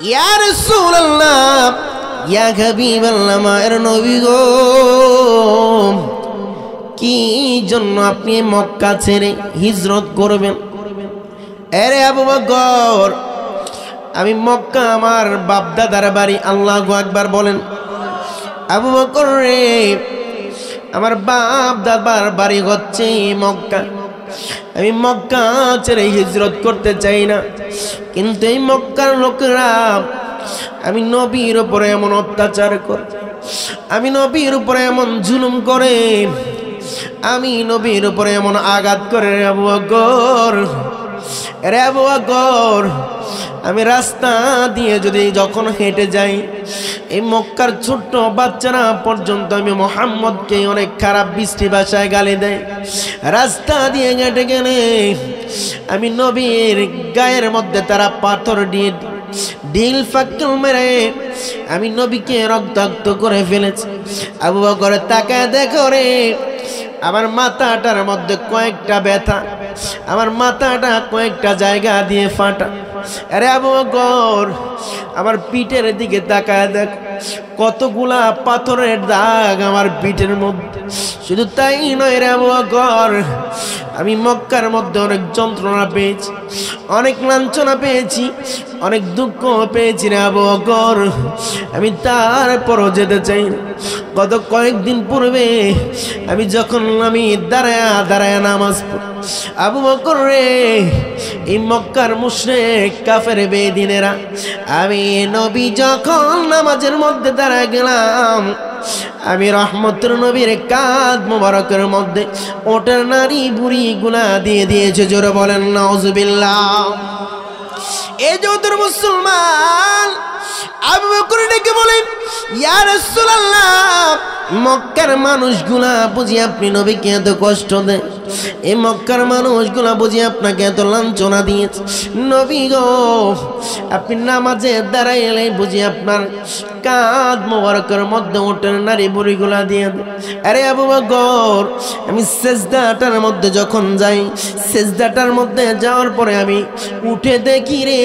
ইয়া রাসূলুল্লাহ, ইয়া হাবিবাল্লাহ, মায়ের নবী গো, কি জন্য আপনি মক্কা ছেড়ে হিজরত করবেন? আরে আবু বকর, আমি মক্কা আমার বাপ দাদার বাড়ি। আল্লাহু আকবার বলেন। আবু বকর রে, আমার বাপ দাদার বাড়ি হচ্ছে মক্কা। আমি মক্কা ছেড়ে হিজরত করতে চাই না, কিন্তু এই মক্কার লোকেরা আমি নবীর উপরে এমন অত্যাচার করে, আমি নবীর উপরে এমন জুলুম করে, আমি নবীর উপরে এমন আঘাত করে। আবু বকর রে, আবু বকর, আমি রাস্তা দিয়ে যদি যখন হেঁটে যাই, এই মক্কার ছোট্ট বাচ্চারা পর্যন্ত আমি মুহাম্মদকে অনেক খারাপ বৃষ্টি ভাষায় গালি দেয়। রাস্তা দিয়ে হেঁটে গেলে আমি নবীর গায়ের মধ্যে তারা পাথর দিয়ে ঢিল ফাক্কল মেরে আমি নবীকে রক্তাক্ত করে ফেলেছি। আবু বকর তাকায় দেখো রে, আমার মাথাটার মধ্যে কয়েকটা ব্যথা, আমার মাথাটা কয়েকটা জায়গা দিয়ে ফাটা। আরে আবু বকর, আমার পিঠের দিকে তাকায় দেখ, কতগুলা পাথরের দাগ আমার পিঠের মধ্যে। শুধু তাই নয় রে আবু বকর, আমি মক্কার মধ্যে অনেক যন্ত্রণা পেয়েছি, অনেক লাঞ্ছনা পেয়েছি, অনেক দুঃখ পেয়েছি রে আবু বকর। আমি তারপরও যেতে চাই না। গত কয়েকদিন পূর্বে আমি যখন দাঁড়ায়া নামাজ পড়ি, আবু বকর রে, এই মক্কার মুশরিক কাফের বেদিনেরা, আমি নবী যখন নামাজের মধ্যে দাঁড়ায় গেলাম, আমি রহমতের নবীর কাঁধ মোবারকের মধ্যে ওটার নারী বুড়ি গুলা দিয়ে দিয়েছে। জোরে বলেন নাউজুবিল্লাহ। এই যে ওদের মুসলমান আবু বকর ডেকে বলেন, ইয়া রাসূলুল্লাহ, মক্কার মানুষগুলা বুঝি আপনি নবীকে এত কষ্ট দেয়, এই মক্কার মানুষগুলা বুঝি আপনাকে এত লাঞ্ছনা দিয়েছে। নবী গো, আপনি নামাজে দাঁড়াইলে বুঝি আপনার কাঁধ মোবারকের মধ্যে ওঠের নারী বুড়িগুলা দিয়ে দেয়। আরে আবু বকর, আমি সেজদাটার মধ্যে যখন যাই, সেজদাটার মধ্যে যাওয়ার পরে আমি উঠে দেখি রে,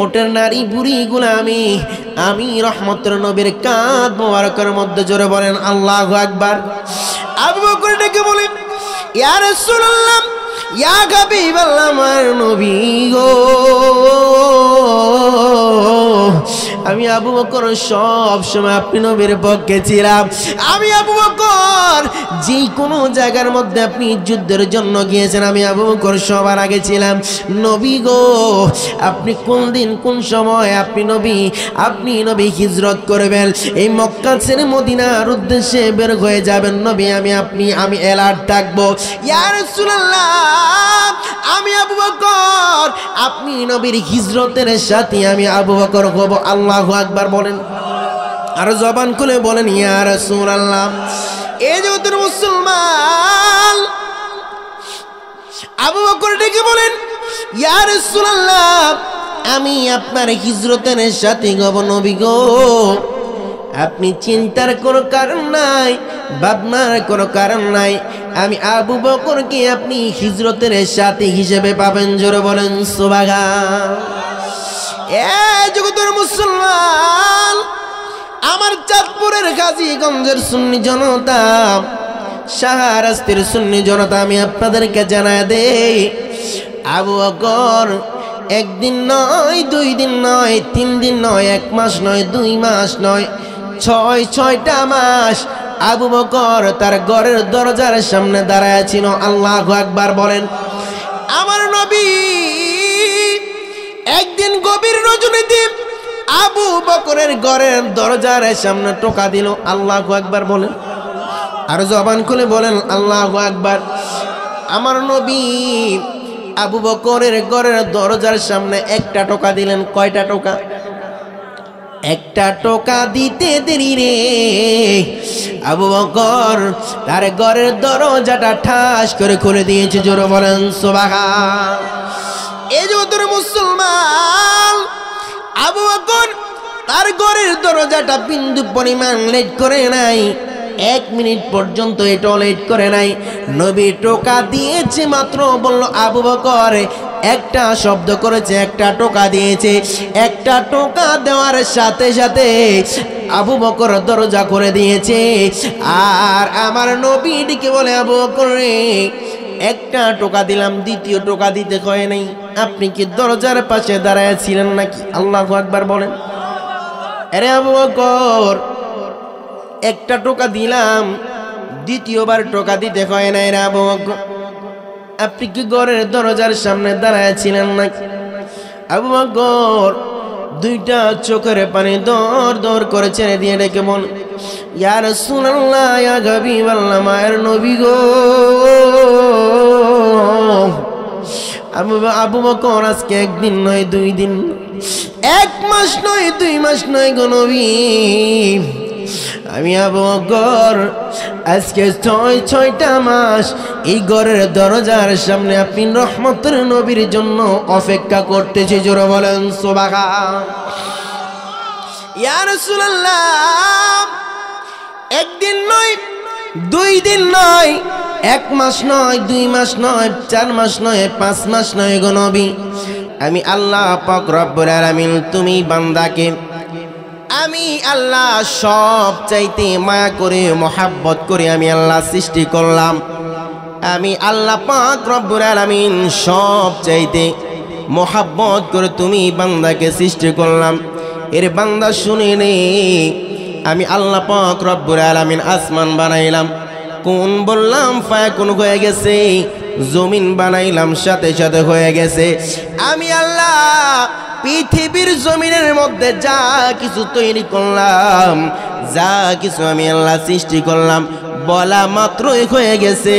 ওঠের নারী বুড়িগুলা আমি রহমতের নবীর কাঁধ মোবারকের মধ্যে। জোরে বলেন আল্লাহু আকবার। আবু বকর ডেকে বলেন, ইয়া রাসূলুল্লাহ, ইয়া হাবিবাল্লাহ, আমার নবী গো, আমি আবু বকর সব সময় আপনি নবীর পক্ষে ছিলাম। আমি আবু বকর যে কোনো জায়গার মধ্যে আপনি যুদ্ধের জন্য গিয়েছেন, আমি আবু বকর সবার আগে ছিলাম। নবী গো, আপনি কোন দিন কোন সময় আপনি নবী হিজরত করবেন, এই মক্কা ছেড়ে মদিনার উদ্দেশ্যে বের হয়ে যাবেন নবী, আমি এলার্ট থাকবো। ইয়া রাসূলুল্লাহ, আমি আবু বকর আপনি নবীর হিজরতের সাথে আমি আবু বকর হব। আল্লাহু আকবার বলেন, আর জবান খুলে বলেন ইয়া রাসূলুল্লাহ। এই যে ওদের মুসলমান আবু বকর ডেকে বলেন, ইয়া রাসূলুল্লাহ, আমি আপনার হিজরতের সাথে হব নবী গো, আপনি চিন্তার কোনো কারণ নাই, ভাবনার কোনো কারণ নাই, আমি আবু বকরকে আপনি হিজরতের সাথী হিসেবে পাবেন। জোরে বলেন সুবহানাল্লাহ। এ জগতের মুসলমান, আমার চাঁদপুরের গাজীগঞ্জের সুন্নি জনতা, শাহরাস্তির সুন্নি জনতা, আমি আপনাদেরকে জানায় দেই, আবু বকর একদিন নয়, 2 দিন নয়, 3 দিন নয়, 1 মাস নয়, 2 মাস নয়, 6টা মাস আবু বকর তার ঘরের দরজার সামনে দাঁড়ায় ছিল। আল্লাহু আকবার বলেন। আমার নবী একদিন গভীর রজনীতে আবু বকরের ঘরের দরজার সামনে টোকা দিল। আল্লাহু আকবার বলেন, আর জবান খুলে বলেন আল্লাহু আকবার। আমার নবী আবু বকরের ঘরের দরজার সামনে একটা টোকা দিলেন। কয়টা টোকা? একটা টোকা দিতে দেরি রে, আবু বকর তার ঘরের দরজাটা ঠাস করে খুলে দিয়েছে। জোরে বলেন সুবহান। এই যে ওদের মুসলমান, আবু বকর তার ঘরের দরজাটা বিন্দু পরিমাণ লেট করে নাই, 1 মিনিট পর্যন্ত এটাও লেট করে নাই। নবী টোকা দিয়েছে মাত্র বলল, আবু বকর একটা শব্দ করেছে, একটা টোকা দিয়েছে। একটা টোকা দেওয়ার সাথে সাথে আবু বকর দরজা করে দিয়েছে। আর আমার নবী ডেকে বলে, আবু বকর রে, একটা টোকা দিলাম, দ্বিতীয় টোকা দিতে কয় নাই, আপনি কি দরজার পাশে দাঁড়ায় ছিলেন নাকি? আল্লাহু আকবার বলেন। আরে আবু বকর, একটা টোকা দিলাম, দ্বিতীয়বার টোকা দিতে কয় নাই রে আবু বকর, আপনি কি ঘরের দরজার সামনে দাঁড়ায় ছিলেন নাকি? আবু বকর দুইটা চোখের পানি দর দর করে ছেড়ে দিয়ে ডেকে বল, ইয়া রাসূলুল্লাহ, ইয়া হাবিবাল্লাহ, মায়ের নবী গো। আবু বকর, আজকে একদিন নয়, 2 দিন, 1 মাস নয়, 2 মাস নয় গো নবী, আমি আবু বকর আজকে 6টা মাস এই ঘরের দরজার সামনে আপনি রহমতের নবীর জন্য অপেক্ষা করতেছি। জোরে বলেন সুবহান। ইয়া রাসূলুল্লাহ, একদিন নয়, 2 দিন নয়, 1 মাস নয়, 2 মাস নয়, 4 মাস নয়, 5 মাস নয় গো নবী, আমি আল্লাহ পাক রব্বুল আলামিন তুমি বান্দাকে আমি আল্লাহ সব চাইতে মায়া করে মোহাব্বত করে আমি আল্লাহ সৃষ্টি করলাম। আমি আল্লাহ পাক রব্বুল আলামিন সব চাইতে মোহাব্বত করে তুমি বান্দাকে সৃষ্টি করলাম। এর বান্দা শুনে নে, আমি আল্লাহ পাক রব্বুল আলামিন আসমান বানাইলাম, কোন বললাম ফায়াকুন হয়ে গেছে, জমিন বানাইলাম, সাথে সাথে হয়ে গেছে। আমি আল্লাহ পৃথিবীর জমিনের মধ্যে যা কিছু তৈরি করলাম, যা কিছু আমি আল্লাহ সৃষ্টি করলাম, বলা মাত্রই হয়ে গেছে।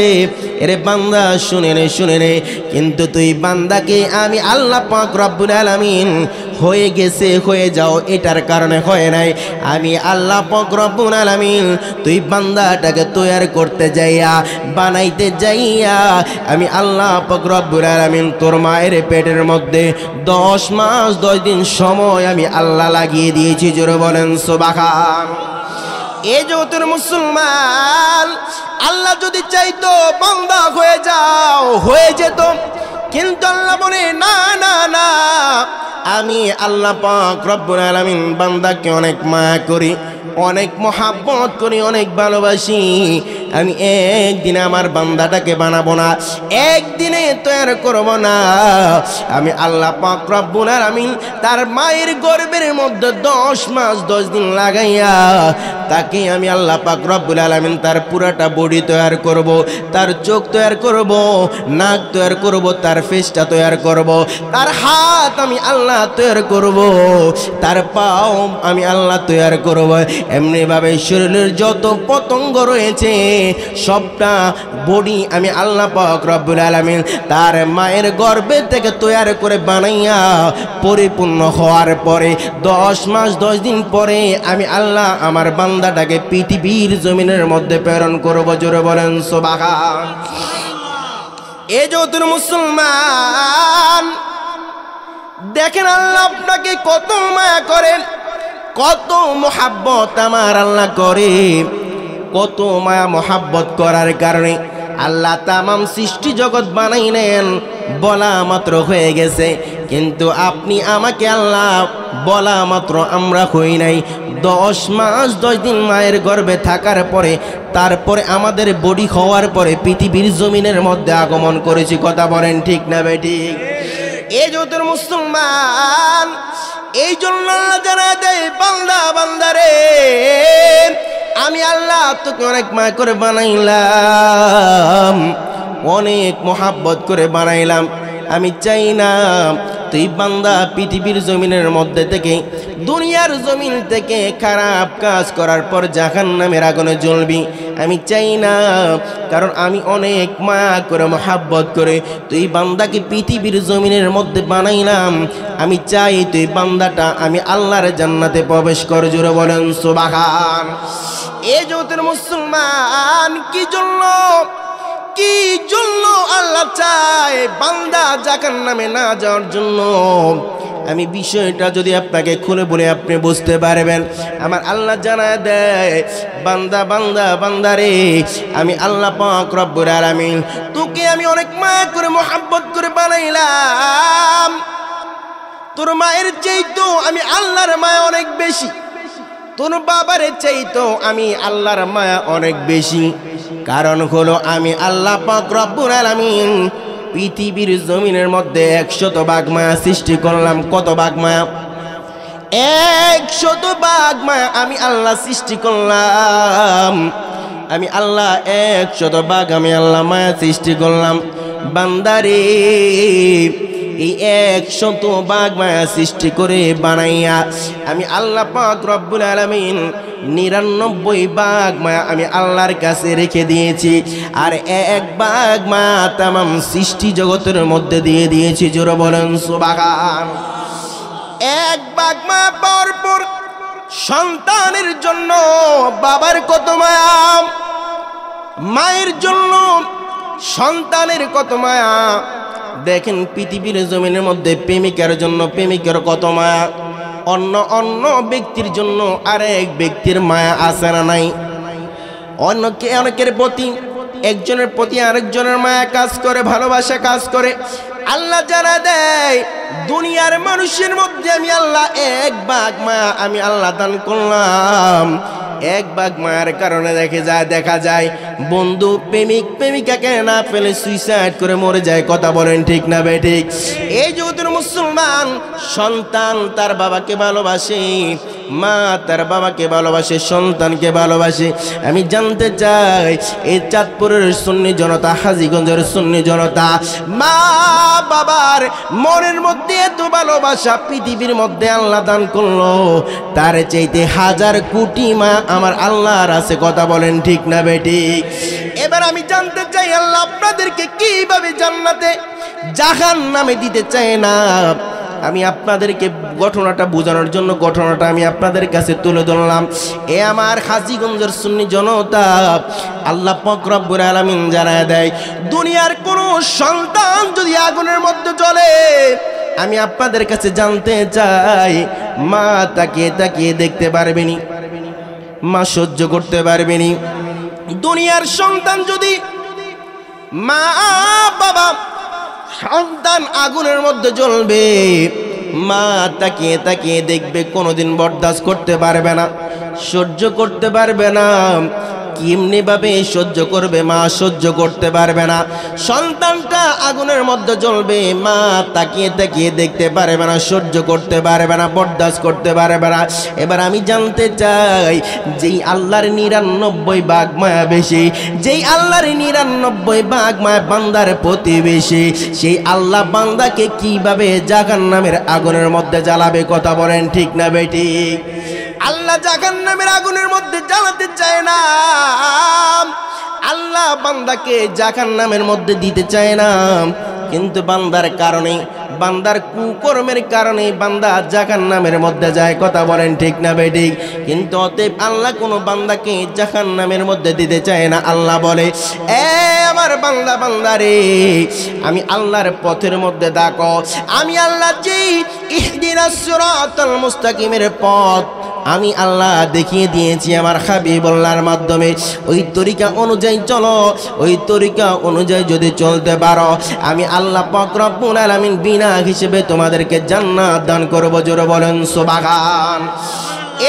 এরে বান্দা শুনে নে, শুনে নে, কিন্তু তুই বান্দাকে আমি আল্লাহ পাক রব্বুল আলামিন হয়ে গেছে, হয়ে যাও, এটার কারণে হয় নাই। আমি আল্লাহ পাক রব্বুল আলামিন তুই বান্দাটাকে তৈরি করতে যাইয়া, বানাইতে যাইয়া, আমি আল্লাহ পাক রব্বুল আলামিন তোর মায়ের পেটের মধ্যে 10 মাস 10 দিন সময় আমি আল্লাহ লাগিয়ে দিয়েছি। জোরে বলেন সুবহান। এই জগতের মুসলমান, আল্লাহ যদি চাইতো বান্দা হয়ে যাও, হয়ে যেত, কিন্তু আল্লাহ বলে না না না, আমি আল্লাহ পাক রব্বুল আলামিন বান্দাকে অনেক মায়া করি, অনেক মহাব্বত করি, অনেক ভালোবাসি। আমি একদিনে আমার বান্দাটাকে বানাবো না, একদিনে তৈরি করব না। আমি আল্লাহ পাক রব্বুল আলামিন তার মায়ের গর্ভের মধ্যে 10 মাস 10 দিন লাগাইয়া তাকে আমি আল্লাহ পাক রব্বুল আলামিন তার পুরাটা বডি তৈরি করব, তার চোখ তৈরি করব, নাক তৈরি করব, তার ফেসটা তৈরি করব, তার হাত আমি আল্লাহ তৈরি করব, তার পাও আমি আল্লাহ তৈরি করব। এমনি ভাবে শরীরের যত পতঙ্গ রয়েছে সবটা বডি আমি আল্লাহ পাক রব্বুল আলামিন তার মায়ের গর্ভে থেকে তৈরি করে বানাইয়া পরিপূর্ণ হওয়ার পরে 10 মাস 10 দিন পরে আমি আল্লাহ আমার বান্দাটাকে পৃথিবীর জমিনের মধ্যে প্রেরণ করব। জোরে বলেন সুবহান। এই যৌতুর মুসলমান, দেখেন আল্লাহ আপনাকে কত মায়া করেন, কত মোহাব্বত আমার আল্লাহ করে। কত মায়া মোহাব্বত করার কারণে আল্লাহ তামাম সৃষ্টি জগৎ বানাইলেন, বলা মাত্র হয়ে গেছে। কিন্তু আপনি আমাকে আল্লাহ বলা মাত্র আমরা হই নাই, 10 মাস 10 দিন মায়ের গর্ভে থাকার পরে, তারপরে আমাদের বডি হওয়ার পরে পৃথিবীর জমিনের মধ্যে আগমন করেছি। কথা বলেন ঠিক না বেঠিক? এই যৌতুর মুসলমান, এই জন্য জানা দেয় বান্দা বান্দারে, আমি আল্লাহ তোকে অনেক মায়া করে বানাইলাম, অনেক মোহাব্বত করে বানাইলাম। আমি চাই না তুই বান্দা পৃথিবীর জমিনের মধ্যে থেকে, দুনিয়ার জমিন থেকে খারাপ কাজ করার পর জাহান্নামের আগুনে জ্বলবি। আমি চাই না, কারণ আমি অনেক মায়া করে মোহাব্বত করে তুই বান্দাকে পৃথিবীর জমিনের মধ্যে বানাইলাম। আমি চাই তুই বান্দাটা আমি আল্লাহর জান্নাতে প্রবেশ কর। জোরে বলেন সুবহান। এই জগতের মুসলমান, কি জন্য কি জন্য আল্লাহ চায় বান্দা জাহান্নামে না যাওয়ার জন্য? আমি বিষয়টা যদি আপনাকে খুলে বলে আপনি বুঝতে পারবেন। আমার আল্লাহ জানায় দেয়, বান্দা বান্দা বান্দারে, আমি আল্লাহ পাক রব্বুল আলামিন তোকে আমি অনেক মায়া করে মোহাব্বত করে বানাইলাম। তোর মায়ের চাইতো আমি আল্লাহর মায়া অনেক বেশি, তোর বাবার চাইতো আমি আল্লাহর মায়া অনেক বেশি। কারণ হলো আমি আল্লাহ পাক রব্বুল আলামিন পৃথিবীর জমিনের মধ্যে 100 ভাগ মায়া সৃষ্টি করলাম। কত ভাগ মায়া? 100 ভাগ মায়া আমি আল্লাহ সৃষ্টি করলাম। আমি আল্লাহ 100 ভাগ আমি আল্লাহ মায়া সৃষ্টি করলাম। বান্দারে এই 100 ভাগ মায়া সৃষ্টি করে বানাইয়া আমি আল্লাহ পাক রব্বুল আলামিন 99 ভাগ মায়া আমি আল্লাহর কাছে রেখে দিয়েছি। আর 1 ভাগ মায়া তামাম সৃষ্টি জগতের মধ্যে দিয়ে দিয়েছি। জোরে বলেন সুবহান। 1 ভাগ মায়া পাওয়ার পর সন্তানের জন্য বাবার কত মায়া, মায়ের জন্য সন্তানের কত মায়া। দেখেন পৃথিবীর জমিনের মধ্যে প্রেমিকার জন্য প্রেমিকের কত মায়া, অন্য অন্য ব্যক্তির জন্য আরেক ব্যক্তির মায়া আছে না নাই? অনেকের প্রতি একজনের প্রতি আরেকজনের মায়া কাজ করে, ভালোবাসা কাজ করে। আল্লাহ জানা দেয় দুনিয়ার মানুষের মধ্যে আমি আল্লাহ 1 ভাগ মায়া আমি আল্লাহ দান করলাম। 1 ভাগ মায়ার কারণে দেখা যায় বন্ধু প্রেমিক প্রেমিকাকে না পেলে সুইসাইড করে মরে যায়। কথা বলেন ঠিক না বেঠিক? এই যুগের মুসলমান সন্তান তার বাবাকে ভালোবাসে, মা তার বাবাকে ভালোবাসে, সন্তানকে ভালোবাসে। আমি জানতে চাই এই চাঁদপুরের সুন্নি জনতা, হাজীগঞ্জের সুন্নি জনতা, মা বাবার মনের মধ্যে এত ভালোবাসা পৃথিবীর মধ্যে আল্লাহ দান করলো, তার চাইতে 1000 কোটি মা আমার আল্লাহর আছে। কথা বলেন ঠিক না বেঠিক? এবার আমি জানতে চাই আল্লাহ আপনাদেরকে কিভাবে জান্নাতে জাহান্নামে দিতে চায় না। আমি আপনাদেরকে ঘটনাটা বোঝানোর জন্য ঘটনাটা আমি আপনাদের কাছে তুলে ধরলাম। এ আমার হাজীগঞ্জের সুন্নি জনতা, আল্লাহ পাক রব্বুল আলামিন জানায় দেয় দুনিয়ার কোন সন্তান যদি আগুনের মধ্যে জ্বলে, আমি আপনাদের কাছে জানতে চাই মা তাকিয়ে তাকিয়ে দেখতে পারবেনি, মা সহ্য করতে পারবেনি। দুনিয়ার সন্তান যদি মা বাবা সন্তান আগুনের মধ্যে জ্বলবে, মা তাকিয়ে তাকিয়ে দেখবে, কোনোদিন বরদাস্ত করতে পারবে না, সহ্য করতে পারবে না। কেমনি ভাবে সহ্য করবে? মা সহ্য করতে পারবে না। সন্তানটা আগুনের মধ্যে জ্বলবে, মা তাকিয়ে তাকিয়ে দেখতে পারবে না, সহ্য করতে পারবে না, বরদাস্ত করতে পারবে না। এবার আমি জানতে চাই যেই আল্লাহর 99 ভাগ মায়া বেশি, যেই আল্লাহর 99 ভাগ মায়া বান্দার প্রতিবেশী, সেই আল্লাহ বান্দাকে কিভাবে জাহান্নামের আগুনের মধ্যে জ্বালাবে? কথা বলেন ঠিক না বেঠিক? আল্লাহ জাহান্নামের আগুনের মধ্যে জ্বালাতে চায় না। আল্লাহ বান্দাকে জাহান্নামের মধ্যে দিতে চায় না, কিন্তু বান্দার কারণে, বান্দার কুকর্মের কারণে বান্দা জাহান্নামের মধ্যে যায়। কথা বলেন ঠিক না বেঠিক? কিন্তু অতএব আল্লাহ কোনো বান্দাকে জাহান্নামের মধ্যে দিতে চায় না। আল্লাহ বলে, এ আমার বান্দা বান্দারে, আমি আল্লাহর পথের মধ্যে দেখো, আমি আল্লাহ যেই ইহদিনাস সিরাতাল মুস্তাকিমের পথ আমি আল্লাহ দেখিয়ে দিয়েছি আমার হাবিবুল্লাহর মাধ্যমে। ওই তরিকা অনুযায়ী চলো, ওই তরিকা অনুযায়ী যদি চলতে পারো, আমি আল্লাহ পাক রব্বুল আলামিন বিনা হিসেবে তোমাদেরকে জান্নাত দান করব। জোরে বলেন সুবহান।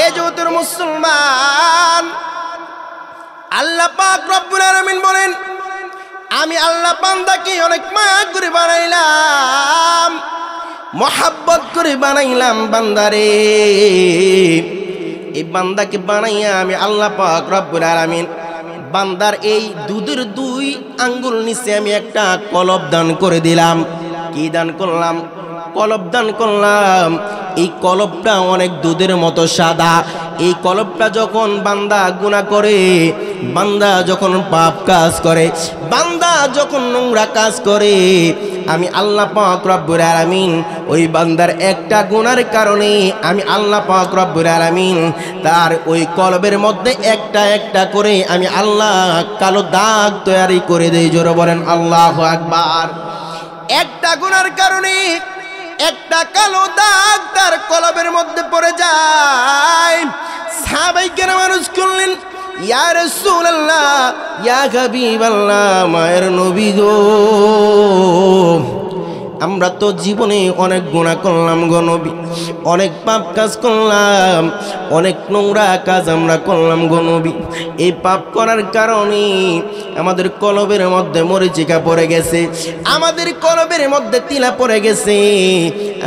এ জগতের মুসলমান, আল্লাহ পাক রব্বুল আলামিন বলেন, আমি আল্লাহ বান্দাকে অনেক মায়া করে বানাইলাম, মোহাব্বত করে বানাইলাম বান্দারে। এই বান্দাকে বানাইয়া আমি আল্লাহ পাক রব্বুল আলামিন বান্দার এই দুধের 2 আঙ্গুল নিচে আমি একটা কলব দান করে দিলাম। কি দান করলাম? কলব দান করলাম। এই কলবটা অনেক দুধের মতো সাদা। এই কলবটা যখন বান্দা গুনাহ করে, বান্দা যখন পাপ কাজ করে, বান্দা যখন নোংরা কাজ করে, আমি আল্লাহ পাক রব্বুল আলামিন ওই বান্দার একটা গুনার কারণে আমি আল্লাহ পাক রব্বুল আলামিন তার ওই কলবের মধ্যে একটা একটা করে আমি আল্লাহ কালো দাগ তৈরি করে দেই। জোরে বলেন আল্লাহু আকবার। একটা গুনার কারণে একটা কালো দাগ তার কলবের মধ্যে পড়ে যায়। সাহাবায়ে কেরাম আরজ করলেন, ইয়া রাসূলুল্লাহ, ইয়া হাবিবাল্লাহ, মায়ের নবী গো, আমরা তো জীবনে অনেক গুনাহ করলাম গো নবী, অনেক পাপ কাজ করলাম, অনেক নোংরা কাজ আমরা করলাম গো নবী। এই পাপ করার কারণে আমাদের কলবের মধ্যে মরিচিকা পড়ে গেছে, আমাদের কলবের মধ্যে তিলা পড়ে গেছে,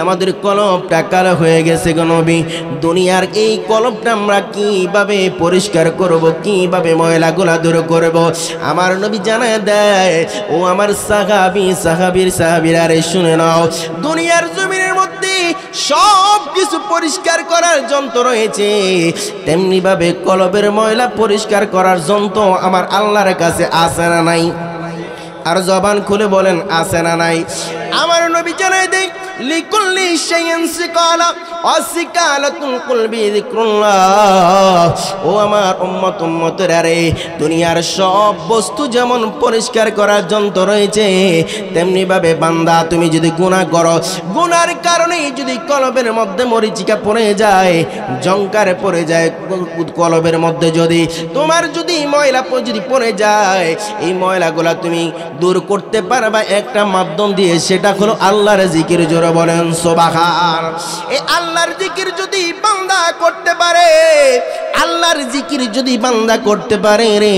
আমাদের কলবটা কালো হয়ে গেছে গো নবী। দুনিয়ার এই কলবটা আমরা কিভাবে পরিষ্কার করব, কিভাবে ময়লাগুলা দূর করব? আমার নবী জানায় দেয়, ও আমার সাহাবীরা রে শুনে নাও, দুনিয়ার জমিনের মধ্যে সব কিছু পরিষ্কার করার যন্ত্র রয়েছে, তেমনি ভাবে কলবের ময়লা পরিষ্কার করার যন্ত্র আমার আল্লাহর কাছে আছে না নাই? আর জবান খুলে বলেন আছে না নাই? আমার নবী জানায় দেয়, লিকুল্লি শাইইন সিকালা ওয়াসিকালাতুল কলবি যিকরুল্লাহ। ও আমার উম্মতেরা রে, দুনিয়ার সব বস্তু যেমন পরিষ্কার করার যন্ত্র রয়েছে, তেমনি ভাবে বান্দা তুমি যদি গুনাহ করো, গুনার কারণে যদি কলবের মধ্যে মরিচিকা পড়ে যায়, জংকার পড়ে যায় কলবের মধ্যে, যদি তোমার যদি ময়লা যদি পড়ে যায়, এই ময়লাগুলা তুমি দূর করতে পারবা একটা মাধ্যম দিয়ে, সেটা হলো আল্লাহর জিকির। জোরে বলেন সুবহান। এই আল্লাহর জিকির যদি বান্দা করতে পারে, আল্লাহর জিকির যদি বান্দা করতে পারে রে,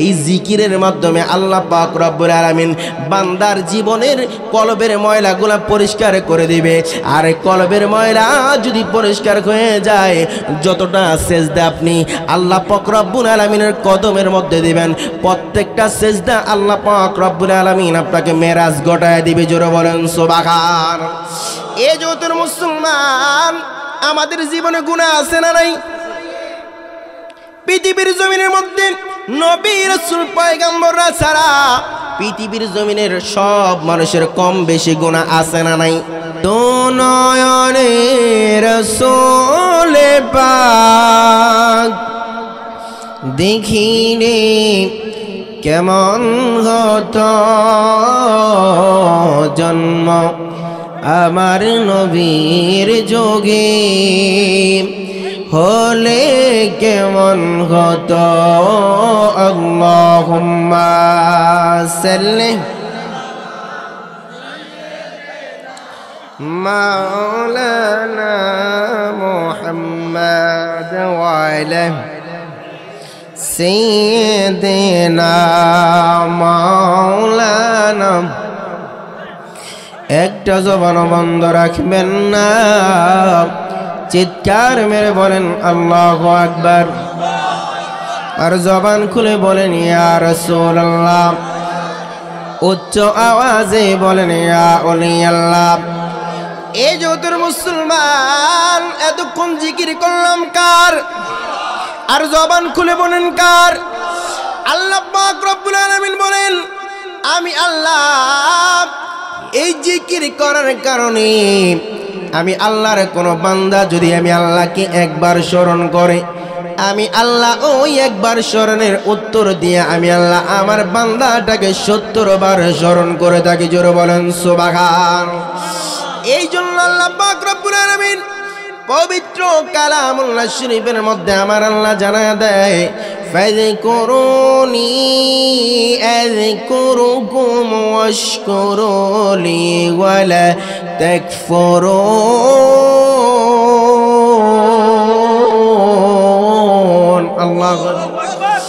এই জিকিরের মাধ্যমে আল্লাহ পাক রব্বুল আলামিন বান্দার জীবনের কলবের ময়লাগুলা পরিষ্কার করে দিবে। আর কলবের ময়লা যদি পরিষ্কার হয়ে যায়, যতটা সেজদা আপনি আল্লাহ পাক রব্বুল আলামিনের কদমের মধ্যে দিবেন, প্রত্যেকটা সেজদা আল্লাহ পাক রব্বুল আলামিন আপনাকে মেরাজ ঘটায় দিবে। জোরে বলেন সুবহান। এই যতর মুসলমান, আমাদের জীবনে গুনাহ আছে না নাই? পৃথিবীর জমিনের মধ্যে নবী রাসূল পয়গম্বররা ছাড়া পৃথিবীর জমিনের সব মানুষের কম বেশি গুনাহ আছে না নাই? তো নয়নে রাসূল পাক দেখিলে কেমন হতো জন্ম আমার নবীর যোগে, হলে কেমন হতো। আল্লাহুম্মা সাল্লি মাওলানা মুহাম্মাদ ওয়া আলা সাইয়্যিদিনা মাওলানা। একটা জবান বন্ধ রাখবেন না, চিৎকার মেরে বলেন আল্লাহু আকবার। আর জবান খুলে বলেন ইয়া রাসূলুল্লাহ, উচ্চ আওয়াজে বলেন ইয়া ওলি আল্লাহ। এই যতর মুসলমান, এতক্ষণ জিকির করলাম কার? আর জবান খুলে বলেন কার? আল্লাহ পাক রব্বুল আলামিন বলেন, আমি আল্লাহ এই জিকির করার কারণে আমি আল্লাহর কোন বান্দা যদি আমি আল্লাহকে একবার স্মরণ করে, আমি আল্লাহ ওই একবার স্মরণের উত্তর দিয়ে আমি আল্লাহ আমার বান্দাটাকে 70 বার স্মরণ করে থাকি। জোরে বলেন সুবহান। এই জন্য আল্লাহ পাক রব্বুল আলামিন পবিত্র কালামুল্লাহ শরীফের মধ্যে আমার আল্লাহ জানায় দেয়, ফাযকুরুনি আযকুরুকুম ওয়াশকুরুলি ওয়ালা তাকফুরুন। আল্লাহু আকবার।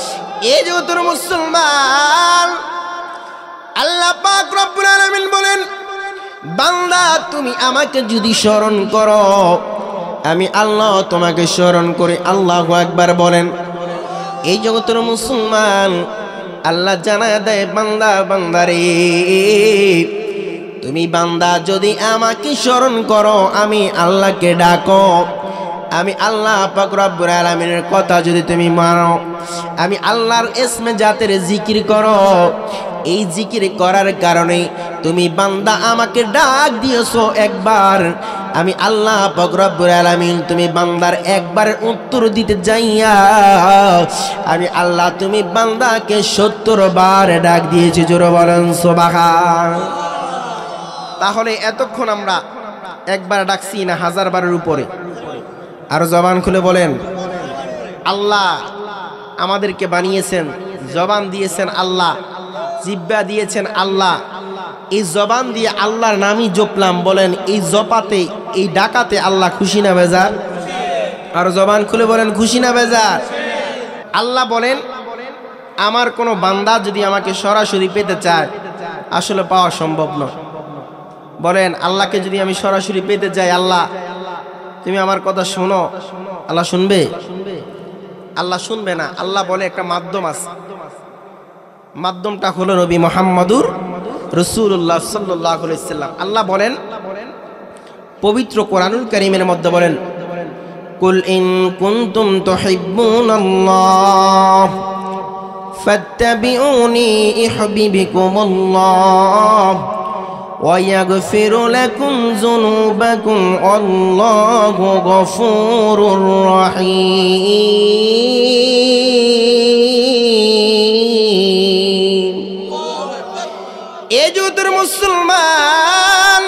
এই যে তোর মুসলমান, আল্লাহ পাক রব্বুল আলামিন বলেন, বান্দা তুমি আমাকে যদি স্মরণ করো, আমি আল্লাহ তোমাকে স্মরণ করি। আল্লাহু আকবার বলেন। এই জগতের মুসলমান, আল্লাহ জানায় দেয়, বান্দা বান্দারে, তুমি বান্দা যদি আমাকে স্মরণ করো, আমি আল্লাহকে ডাকো, আমি আল্লাহ পাক রব্বুল আলামিনের কথা যদি তুমি মানো, আমি আল্লাহর ইসমে জাতের জিকির করো, এই জিকির করার কারণে তুমি বান্দা আমাকে ডাক দিয়েছো একবার, আমি আল্লাহ পাক রব্বুল আলামিন তুমি বান্দার একবার উত্তর দিতে যাইয়া আমি আল্লাহ তুমি বান্দাকে 70 বার ডাক দিয়েছি। জোরে বলেন সুবহান। তাহলে এতক্ষণ আমরা একবার ডাকছি না 1000 বারের উপরে? আর জবান খুলে বলেন, আল্লাহ আমাদেরকে বানিয়েছেন, জবান দিয়েছেন আল্লাহ, জিহ্বা দিয়েছেন আল্লাহ, এই জবান দিয়ে আল্লাহর নামই জপলাম, বলেন এই জপাতে এই ডাকাতে আল্লাহ খুশি না বেজার? আর জবান খুলে বলেন খুশি না বেজার? আল্লাহ বলেন আমার কোনো বান্দা যদি আমাকে সরাসরি পেতে চায় আসলে পাওয়া সম্ভব নয়। বলেন আল্লাহকে যদি আমি সরাসরি পেতে চাই, আল্লাহ তুমি আমার কথা শোনো, আল্লাহ শুনবে? আল্লাহ শুনবে না। আল্লাহ বলে একটা মাধ্যম আছে, মাধ্যমটা হলো নবী মুহাম্মদুর রাসূলুল্লাহ সাল্লাল্লাহু আলাইহি ওয়াসাল্লাম। আল্লাহ বলেন পবিত্র কোরআনুল কারীমের মধ্যে বলেন, কুল ইন কুনতুম তুহিব্বুনাল্লাহ ফাত্তাবিউনি ইউহিব্বুকুমুল্লাহ ওয়া ইয়াগফিরু লাকুম যুনুবাকুম আল্লাহু গফুরুর রহিম। এই যুগের মুসলমান,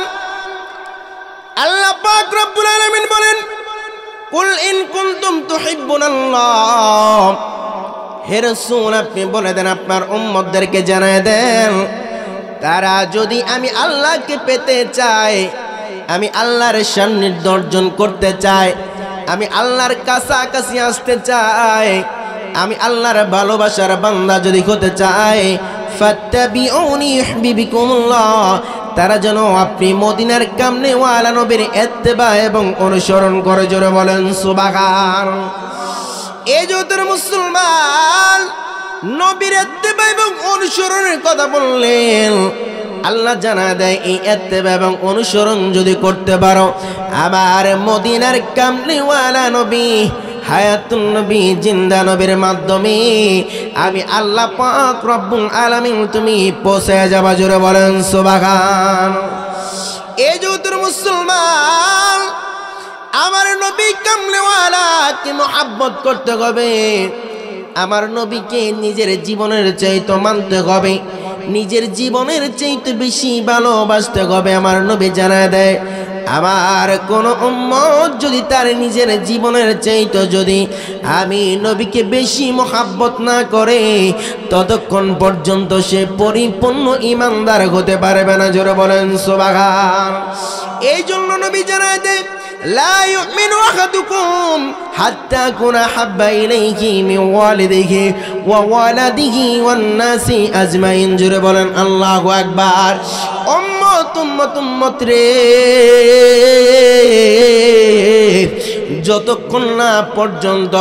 আল্লাহ পাক রব্বুল আলামিন বলেন কুল ইন কুনতুম তুহিব্বুনাল্লাহ, হে রাসূল আপনি বলে দেন, আপনার উম্মতদেরকে জানায় দেন, তারা যদি আমি আল্লাহকে পেতে চায়, আমি আল্লাহর সান্নিধ্য অর্জন করতে চায়, আমি আল্লাহর কাছাকাছি আসতে চাই, আমি আল্লাহর ভালোবাসার বান্দা যদি হতে চায়, ফাত্তাবিউনি ইউহিব্বুকুমুল্লাহ, তারা যেন আপনি মদিনার কামনেওয়ালা নবীর ইত্তেবা এবং অনুসরণ করে। জোরে বলেন সুবহান। এই যুগের মুসলমান নবীর ইত্তেবা এবং অনুসরণের কথা বললেন, আল্লাহ জানা দেয় এই ইত্তেবা এবং অনুসরণ যদি করতে পারো আমার মদিনার কামনেওয়ালা নবী হায়াতুন নবী জিন্দা নবীর মাধ্যমে আমি আল্লাহ পাক রব্বুল আলামিন তুমি পৌঁছে যাবা। জোরে বলেন সুবহান। এই যুগের মুসলমান আমার নবী কামনেওয়ালাকে মহব্বত করতে হবে, আমার নবীকে নিজের জীবনের চাইতে মানতে হবে, নিজের জীবনের চাইতে বেশি ভালোবাসতে হবে। আমার নবী জানা দেয় আমার কোন উম্মত যদি তার নিজের জীবনের চাইতে যদি আমি নবীকে বেশি মহব্বত না করে ততক্ষণ পর্যন্ত সে পরিপূর্ণ ঈমানদার হতে পারবে না। জোরে বলেন সুবহান। এই জন্য নবী জানায় দেয় লা ইউমিনু আহাদুকুম হাত্তা কুনা হাব্বা ইলাইহি মিন ওয়ালিদিহি ওয়া ওয়ালাদিহি ওয়ান নাসি আজমাইন। জোরে বলেন আল্লাহু আকবার। উম্মত উম্মত উম্মত রে, যতক্ষণ না পর্যন্ত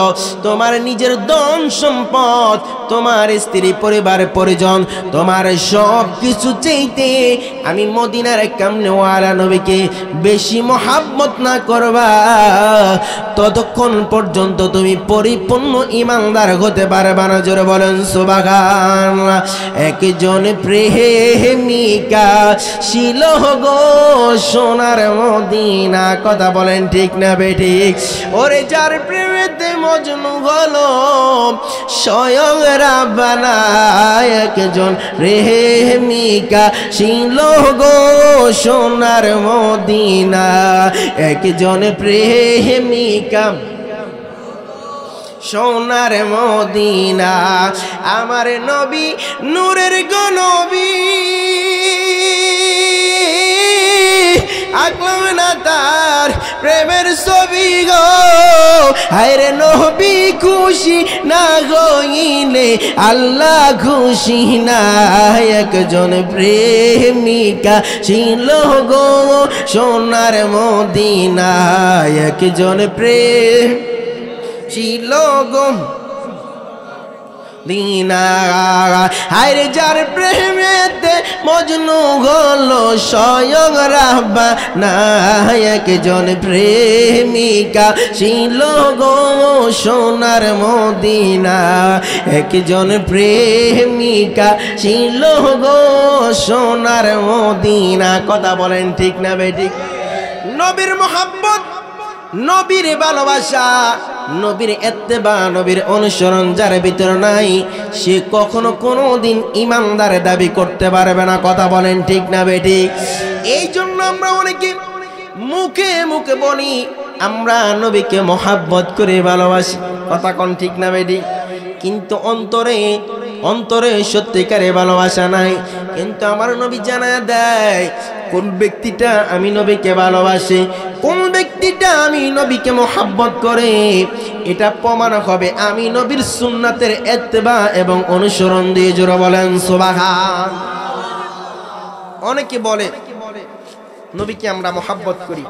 তোমার নিজের ধন সম্পদ, তোমার স্ত্রী পরিবার পরিজন, তোমার সব কিছু চাইতে আমি মদিনার কামনেওয়ালা নবীকে বেশি মহব্বত না করবা ততক্ষণ পর্যন্ত তুমি পরিপূর্ণ ঈমানদার হতে পারবে না। জোরে বলেন সুবহান। একজন প্রেমিকা ছিল গো সোনার মদিনা, কথা বলেন ঠিক না বেঠিক? ওরে যার প্রেমেতে মজনু হলো স্বয়ং রাব্বানা, একজন প্রেমিকা ছিল গো সোনার মদিনা, একজন প্রেমিকা সোনার মদিনা, আমার নবী নূরের গো নবী, আঁকলাম না তার প্রেমের ছবি গো, হায়রে নবী খুশি না হইলে আল্লাহ খুশি না, একজন প্রেমিকা ছিল গো সোনার মদিনা, একজন প্রেম ছিল গো দিনা হায়রে যার প্রেমেতে মজনু হলো স্বয়ং রাব্বানা একজন প্রেমিকা ছিল গো সোনার মদিনা একজন প্রেমিকা ছিল গো সোনার মদিনা কথা বলেন ঠিক না বেঠিক নবীর মোহাব্বত নবীর ভালোবাসা নবীর ইত্তেবা নবীর অনুসরণ যার ভিতর নাই সে কখনো কোনোদিন ঈমানদার দাবি করতে পারবে না কথা বলেন ঠিক না বেঠিক এই জন্য আমরা অনেকে মুখে মুখে বলি আমরা নবীকে মোহাব্বত করে ভালোবাসি কথা কোন ঠিক না বেঠিক কিন্তু অন্তরে অন্তরে সত্যিকারে ভালোবাসা নাই কিন্তু আমার নবী জানায়া দেয় কোন ব্যক্তিটা আমি নবীকে ভালোবাসি কোন ব্যক্তিটা আমি নবীকে মোহাব্বত করে এটা প্রমাণ হবে আমি নবীর সুন্নাতের ইত্তেবা এবং অনুসরণ দিয়ে জোরে বলেন সুবহান অনেকে বলে নবীকে আমরা মোহাব্বত করি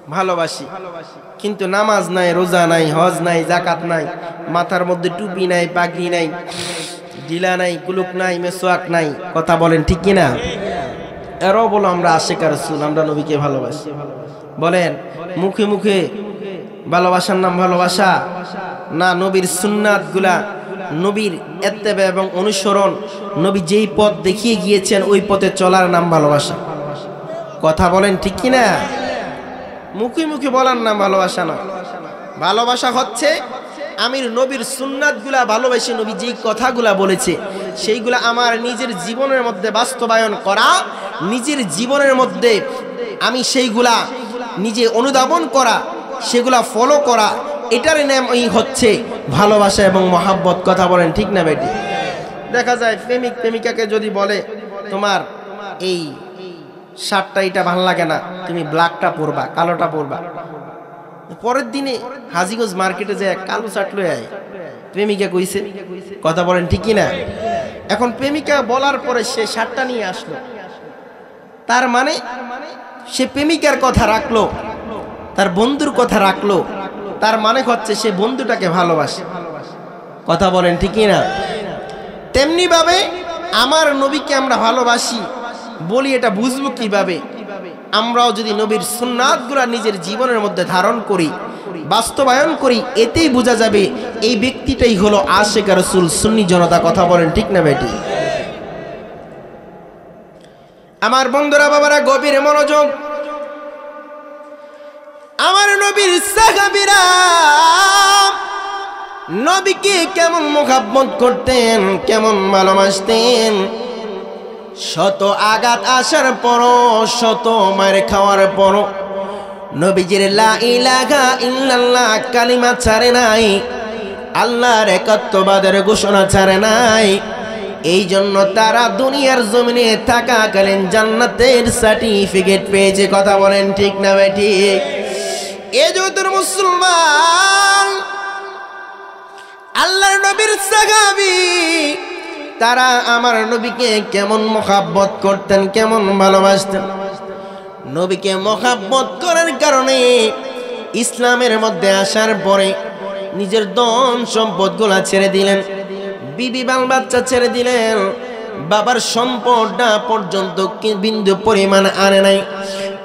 ভালোবাসি কিন্তু নামাজ নাই রোজা নাই হজ নাই যাকাত নাই মাথার মধ্যে টুপি নাই পাগড়ি নাই ডিলা নাই কুলুক নাই মেসওয়াক নাই কথা বলেন ঠিক কি না এরও বলো আমরা আশিক রাসূল আমরা নবীকে ভালোবাসি বলেন মুখে মুখে ভালোবাসার নাম ভালোবাসা না নবীর সুন্নাতগুলা নবীর ইত্তেবা এবং অনুসরণ নবী যেই পথ দেখিয়ে গিয়েছেন ওই পথে চলার নাম ভালোবাসা কথা বলেন ঠিক কি না মুখে মুখে বলার নাম ভালোবাসা না ভালোবাসা হচ্ছে আমি নবীর সুন্নাতগুলা ভালোবাসি নবী যেই কথাগুলা বলেছে সেইগুলা আমার নিজের জীবনের মধ্যে বাস্তবায়ন করা নিজের জীবনের মধ্যে আমি সেইগুলা নিজে অনুধাবন করা সেগুলা ফলো করা এটার নামই হচ্ছে ভালোবাসা এবং মহাব্বত কথা বলেন ঠিক না বেটি দেখা যায় প্রেমিক প্রেমিকাকে যদি বলে তোমার এই শার্টটা এটা ভালো লাগে না তুমি ব্ল্যাকটা পরবা কালোটা পরবা পরের দিনে হাজীগঞ্জ মার্কেটে যায় কালো শার্ট লয়ে আয় প্রেমিকা কইছে কথা বলেন ঠিক কি না এখন প্রেমিকা বলার পরে সে শার্টটা নিয়ে আসলো তার মানে সে প্রেমিকার কথা রাখলো তার বন্ধুর কথা রাখলো তার মানে হচ্ছে সে বন্ধুটাকে ভালোবাসে কথা বলেন ঠিক কি না তেমনি ভাবে আমার নবীকে আমরা ভালোবাসি বলি এটা বুঝবো কিভাবে আমরাও যদি নবীর সুন্নাতগুলো নিজের জীবনের মধ্যে ধারণ করি বাস্তবায়ন করি এতেই বোঝা যাবে এই ব্যক্তিটাই হলো আশিক রাসূল সুন্নি জনতা কথা বলেন ঠিক না বেটি আমার বন্ধুরা বাবারা গভীর মনোযোগ আমার নবীর সাহাবীরা নবীকে কেমন মুহাব্বত করতেন কেমন ভালোবাসতেন শত আঘাত আসার পরও শত মার খাওয়ার পরও নবীজির লা ইলাহা ইল্লাল্লাহ কালিমা ছাড়ে নাই আল্লাহর একাত্মবাদের ঘোষণা ছাড়ে নাই এই জন্য তারা দুনিয়ার জমিনে থাকাকালীন জান্নাতের সার্টিফিকেট পেয়েছে কথা বলেন ঠিক না বেটি এই জগতের মুসলমান আল্লাহর নবীর সাহাবী তারা আমার নবীকে কেমন মুহাব্বত করতেন কেমন ভালোবাসতেন নবীকে মুহাব্বত করার কারণে ইসলামের মধ্যে আসার পরে নিজের ধন সম্পদগুলা ছেড়ে দিলেন বিবি বাল বাচ্চা ছেড়ে দিলেন বাবার সম্পদটা পর্যন্ত বিন্দু পরিমাণ আনে নাই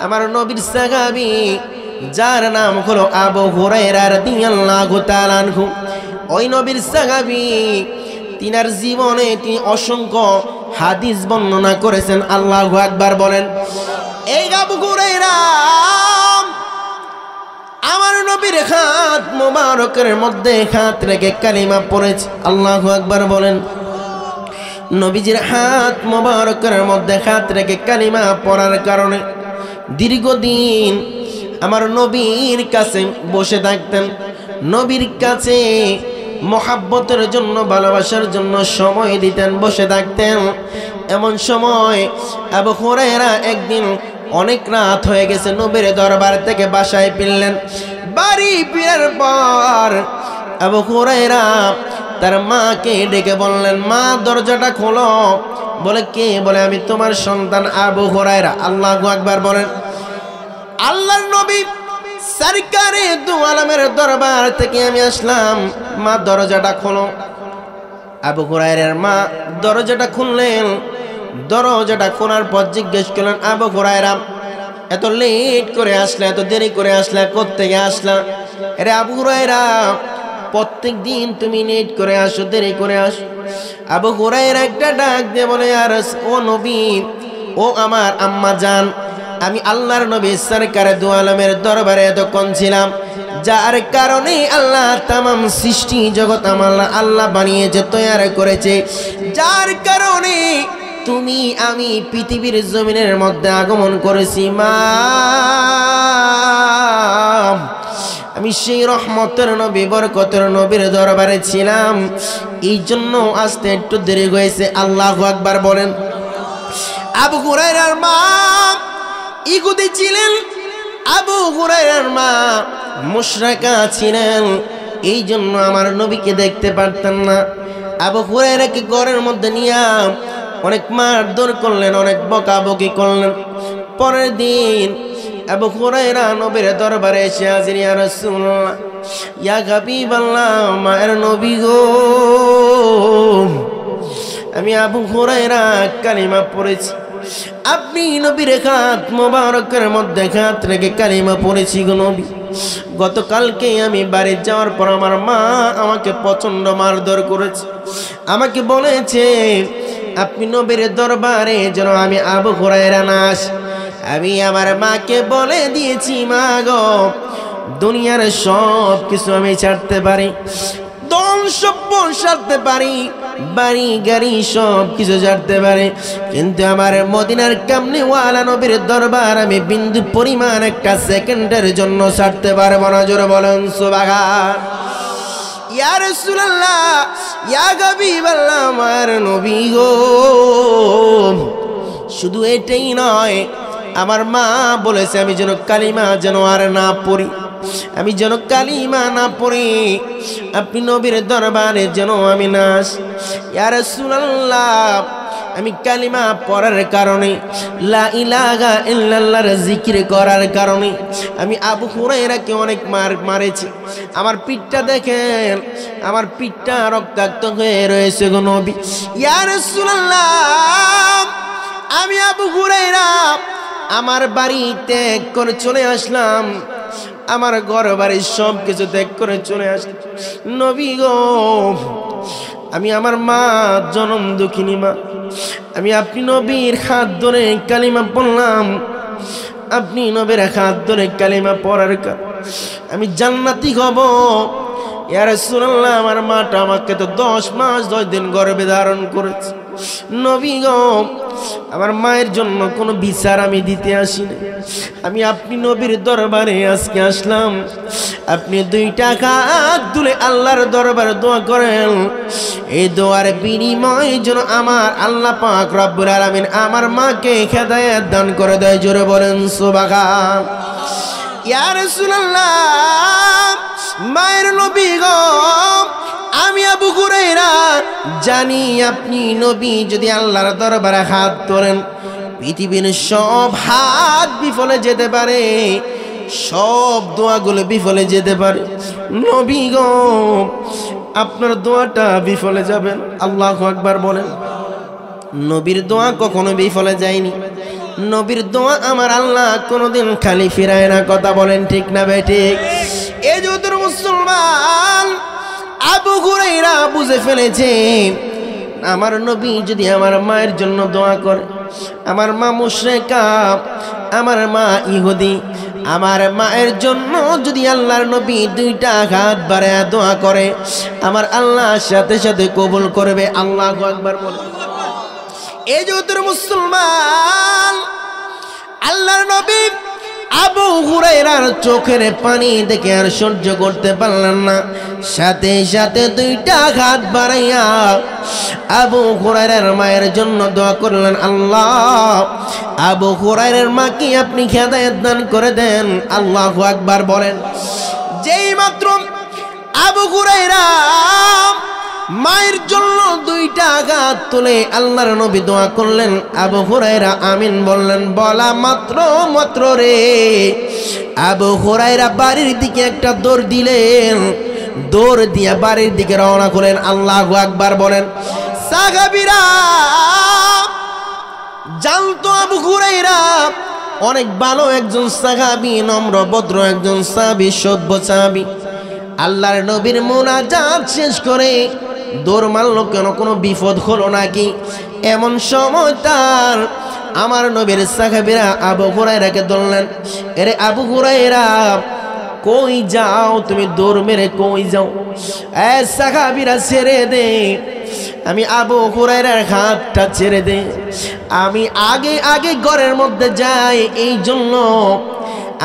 আমার নবীর সাহাবী যার নাম হলো আবু হুরায়রা রাদিয়াল্লাহু তাআলা আনহু ওই নবীর সাহাবী তিনার জীবনে তিনি অসংখ্য হাদিস বর্ণনা করেছেন আল্লাহু আকবার বলেন এই আবু হুরায়রা আমার নবীর হাত মোবারকের মধ্যে হাত রেখে কালিমা পড়েছে আল্লাহু আকবার বলেন নবীজির হাত মোবারকের মধ্যে হাত রেখে কালিমা পড়ার কারণে দীর্ঘদিন আমার নবীর কাছে বসে থাকতেন নবীর কাছে মোহাব্বতের জন্য ভালোবাসার জন্য সময় দিতেন বসে থাকতেন এমন সময় আবু হুরায়রা একদিন অনেক রাত হয়ে গেছে নবীর দরবার থেকে বাসায় ফিরলেন বাড়ি ফেরার পর আবু হুরায়রা তার মাকে ডেকে বললেন মা দরজাটা খোলো বলে কে বলে আমি তোমার সন্তান আবু হুরায়রা আল্লাহু আকবার বলেন আল্লাহর নবী সরকারে দু আলমের দরবার থেকে আমি আসলাম মা দরজাটা খোলো আবু হুরায়রার মা দরজাটা খুললেন। দরজাটা খোলার পর জিজ্ঞেস করলেন, আবু হুরায়রা এত লেট করে আসলে, এত দেরি করে আসলে, কোত্থেকে আসলা? আরে আবু হুরায়রা প্রত্যেক দিন তুমি লেট করে আসো, দেরি করে আসো। আবু হুরায়রা একটা ডাক দিয়ে বলে, আর ও নবী, ও আমার আম্মা জান, আমি আল্লাহর নবী সরকারে দু আলমের দরবারে এতক্ষণ ছিলাম, যার কারণে আল্লাহ তামাম সৃষ্টি জগৎ আমার আল্লাহ বানিয়েছে, তৈরি করেছে, যার কারণে তুমি আমি পৃথিবীর জমিনের মধ্যে আগমন করেছি। মা আমি সেই রহমতের নবী বরকতের নবীর দরবারে ছিলাম, এই জন্য আসতে একটু দেরি হয়েছে। আল্লাহু আকবার বলেন। আবু হুরায়রার মা ইহুদি ছিলেন, আবু হুরায়রার মা মুশরিকা ছিলেন, এই জন্য আমার নবীকে দেখতে পারতেন না। আবু হুরায়রাকে ঘরের মধ্যে নিয়ে অনেক মারধর করলেন, অনেক বকাবকি করলেন। পরের দিন আবু হুরায়রা নবীর দরবারে এসে হাজির, ইয়া রাসূলুল্লাহ, ইয়া হাবিবাল্লাহ, মায়ের নবী গো, আমি আবু হুরায়রা কালিমা পড়েছি, আপনি নবীর হাত মোবারকের মধ্যে হাত রেখে কালিমা পড়েছি গো নবী। গতকালকে আমি বাড়ি যাওয়ার পর আমার মা আমাকে প্রচন্ড মারধর করেছে, আমাকে বলেছে আপনি নবীর দরবারে যেন আমি আবু হুরায়রা না আসি। আমি আমার মাকে বলে দিয়েছি, মা গো, দুনিয়ার সব কিছু আমি ছাড়তে পারি, ধন সম্পদ ছাড়তে পারি, বাড়ি গাড়ি সব কিছু ছাড়তে পারে, কিন্তু আমার মদিনার কামলিওয়ালা নবীর দরবার আমি বিন্দু পরিমাণ একটা সেকেন্ডের জন্য ছাড়তে পারবো না। জোরে বলেন সুবহান। ইয়া রাসূলুল্লাহ, ইয়া হাবিবাল্লাহ, আমার নবী গো, শুধু এটাই নয়, আমার মা বলেছে আমি যেন কালিমা যেন আর না পড়ি, আমি যেন কালিমা না পড়ি, আপনি নবীর দরবারে যেন আমি না আসি। ইয়া রাসূলুল্লাহ, আমি কালিমা পড়ার কারণে, লা ইলাহা ইল্লাল্লাহর জিকির করার কারণে আমি আবু হুরায়রাকে অনেক মারেছি। আমার পিঠটা দেখেন, আমার পিঠটা রক্তাক্ত হয়ে রয়েছে গো নবী। ইয়া রাসূলুল্লাহ, আমি আবু হুরায়রা আমার বাড়ি ত্যাগ করে চলে আসলাম, আমার ঘর বাড়ি সব কিছু ত্যাগ করে চলে আসলাম নবী গো। আমি আমার মা জনম দুঃখিনী মা, আমি আপনি নবীর হাত ধরে কালিমা পড়লাম, আপনি নবীর হাত ধরে কালিমা পড়ার আমি জান্নাতি হব। ইয়া রাসূলুল্লাহ, আমার মাটা আমাকে তো 10 মাস 10 দিন গর্ভে ধারণ করেছে নবী গো। আমার মায়ের জন্য কোনো বিচার আমি দিতে আসিনি, আমি আপনি নবীর দরবারে আজকে আসলাম। আপনি 2 টাকা তুলে আল্লাহর দরবারে দোয়া করেন, এই দোয়ার বিনিময়ে যেন আমার আল্লাহ পাক রব্বুল আলামিন আমার মাকে হেদায়েত দান করে দেয়। জোরে বলেন সুবহান। ইয়া রাসূলুল্লাহ, মায়ের নবী গো, আমি আবু হুরায়রা জানি আপনি নবী যদি আল্লাহর দরবারে হাত ধরেন, পৃথিবীর সব হাত বিফলে যেতে পারে, সব দোয়াগুলো বিফলে যেতে পারে। নবী গো, আপনার দোয়াটা বিফলে যাবেন। আল্লাহু আকবার বলেন। নবীর দোয়া কখনো বিফলে যায়নি, নবীর দোয়া আমার আল্লাহ কোনোদিন খালি ফিরায় না। কথা বলেন ঠিক না বেঠিক? এই যে মুসলমান আবু হুরায়রা বুঝে ফেলেছে, আমার নবী যদি আমার মায়ের জন্য দোয়া করে, আমার মা মুশরিকা, আমার মা ইহুদি, আমার মায়ের জন্য যদি আল্লাহর নবী 2টা হাত বাড়ায় দোয়া করে, আমার আল্লাহ সাথে সাথে কবুল করবে। আল্লাহু আকবার বলে। এই যে মুসলমান, আল্লাহর নবী আবু হুরায়রার চোখের পানি দেখে আর সহ্য করতে পারলেন না, সাথে সাথে 2টা হাত বাড়াইয়া আবু হুরায়রার মায়ের জন্য দোয়া করলেন, আল্লাহ আবু হুরায়রার মাকে আপনি হেদায়েত দান করে দেন। আল্লাহু আকবার বলেন। যেই মাত্র আবু হুরায়রা মায়ের জন্য 2টা হাত তুলে আল্লাহর নবী দোয়া করলেন, আবু হুরায়রা আমিন বললেন। বলা মাত্র রে আবু হুরায়রা বাড়ির দিকে একটা দৌড় দিলেন, দৌড় দিয়ে বাড়ির দিকে রওনা করলেন। আল্লাহু আকবার বলেন। সাহাবীরা জানতো আবু হুরায়রা অনেক ভালো একজন সাহাবী, নম্র ভদ্র একজন সাহাবী, সভ্য সাহাবী। আল্লাহর নবীর মুনাজাত শেষ করে দৌড় মারল, কেন কোনো বিপদ হলো নাকি? এমন সময় তার আমার নবীর সাহাবীরা আবু হুরায়রাকে ধরলেন। এরে আবু হুরায়রা, কই যাও তুমি? দৌড় মেরে কই যাও? এ সাহাবীরা ছেড়ে দে, আমি আবু হুরায়রার হাতটা ছেড়ে দে। আমি আগে আগে ঘরের মধ্যে যাই, এই জন্য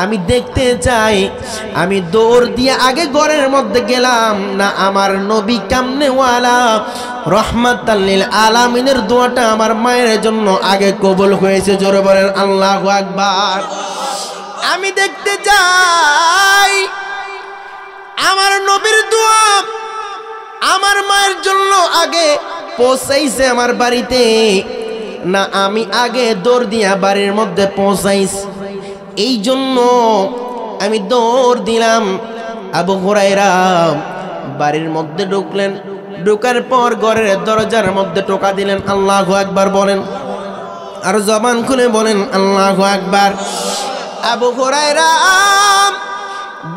আমি দেখতে চাই আমি দৌড় দিয়ে আগে ঘরের মধ্যে গেলাম না আমার নবী কামনেওয়ালা রহমাতাল লিল আলামিনের দোয়াটা আমার মায়ের জন্য আগে কবুল হয়েছে। জোরে বলেন আল্লাহু আকবার। আমি দেখতে চাই আমার নবীর দোয়া আমার মায়ের জন্য আগে পৌঁছাইছে আমার বাড়িতে, না আমি আগে দৌড় দিয়া বাড়ির মধ্যে পৌঁছাইছি। এই জন্য আমি দৌড় দিলাম। আবু হুরায়রা বাড়ির মধ্যে ঢুকলেন। ঢোকার পর ঘরের দরজার মধ্যে টোকা দিলেন। আল্লাহু আকবার বলেন, আর জবান খুলে বলেন আল্লাহু আকবার। আবু হুরায়রা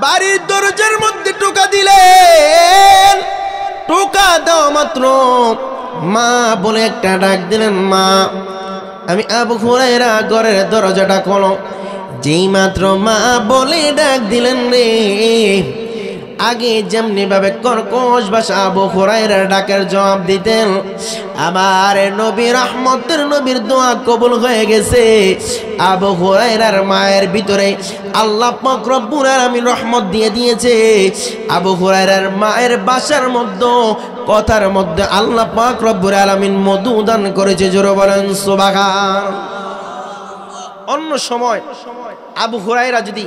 বাড়ির দরজার মধ্যে টোকা দিলেন। টোকা দাও মাত্র মা বলে একটা ডাক দিলেন। মা। আমি আবু হুরায়রা ঘরের দরজাটা খোলো। যেই মাত্র মা বলে ডাক দিলেন রে, আগে যেমনি ভাবে কর্কশ ভাষা আবু হুরায়রার ডাকের জবাব দিতেন, আমার নবী রহমতের নবীর দোয়া কবুল হয়ে গেছে। আবু হুরায়রার মায়ের ভিতরে আল্লাহ পাক রব্বুল আলামিন রহমত দিয়ে দিয়েছে। আবু হুরায়রার মায়ের বাসার মধ্যে কথার মধ্যে আল্লাহ পাক রব্বুল আলামিন মধু দান করেছে। জোরে বলেন সুবহান। অন্য সময় আবু হুরায়রা যদি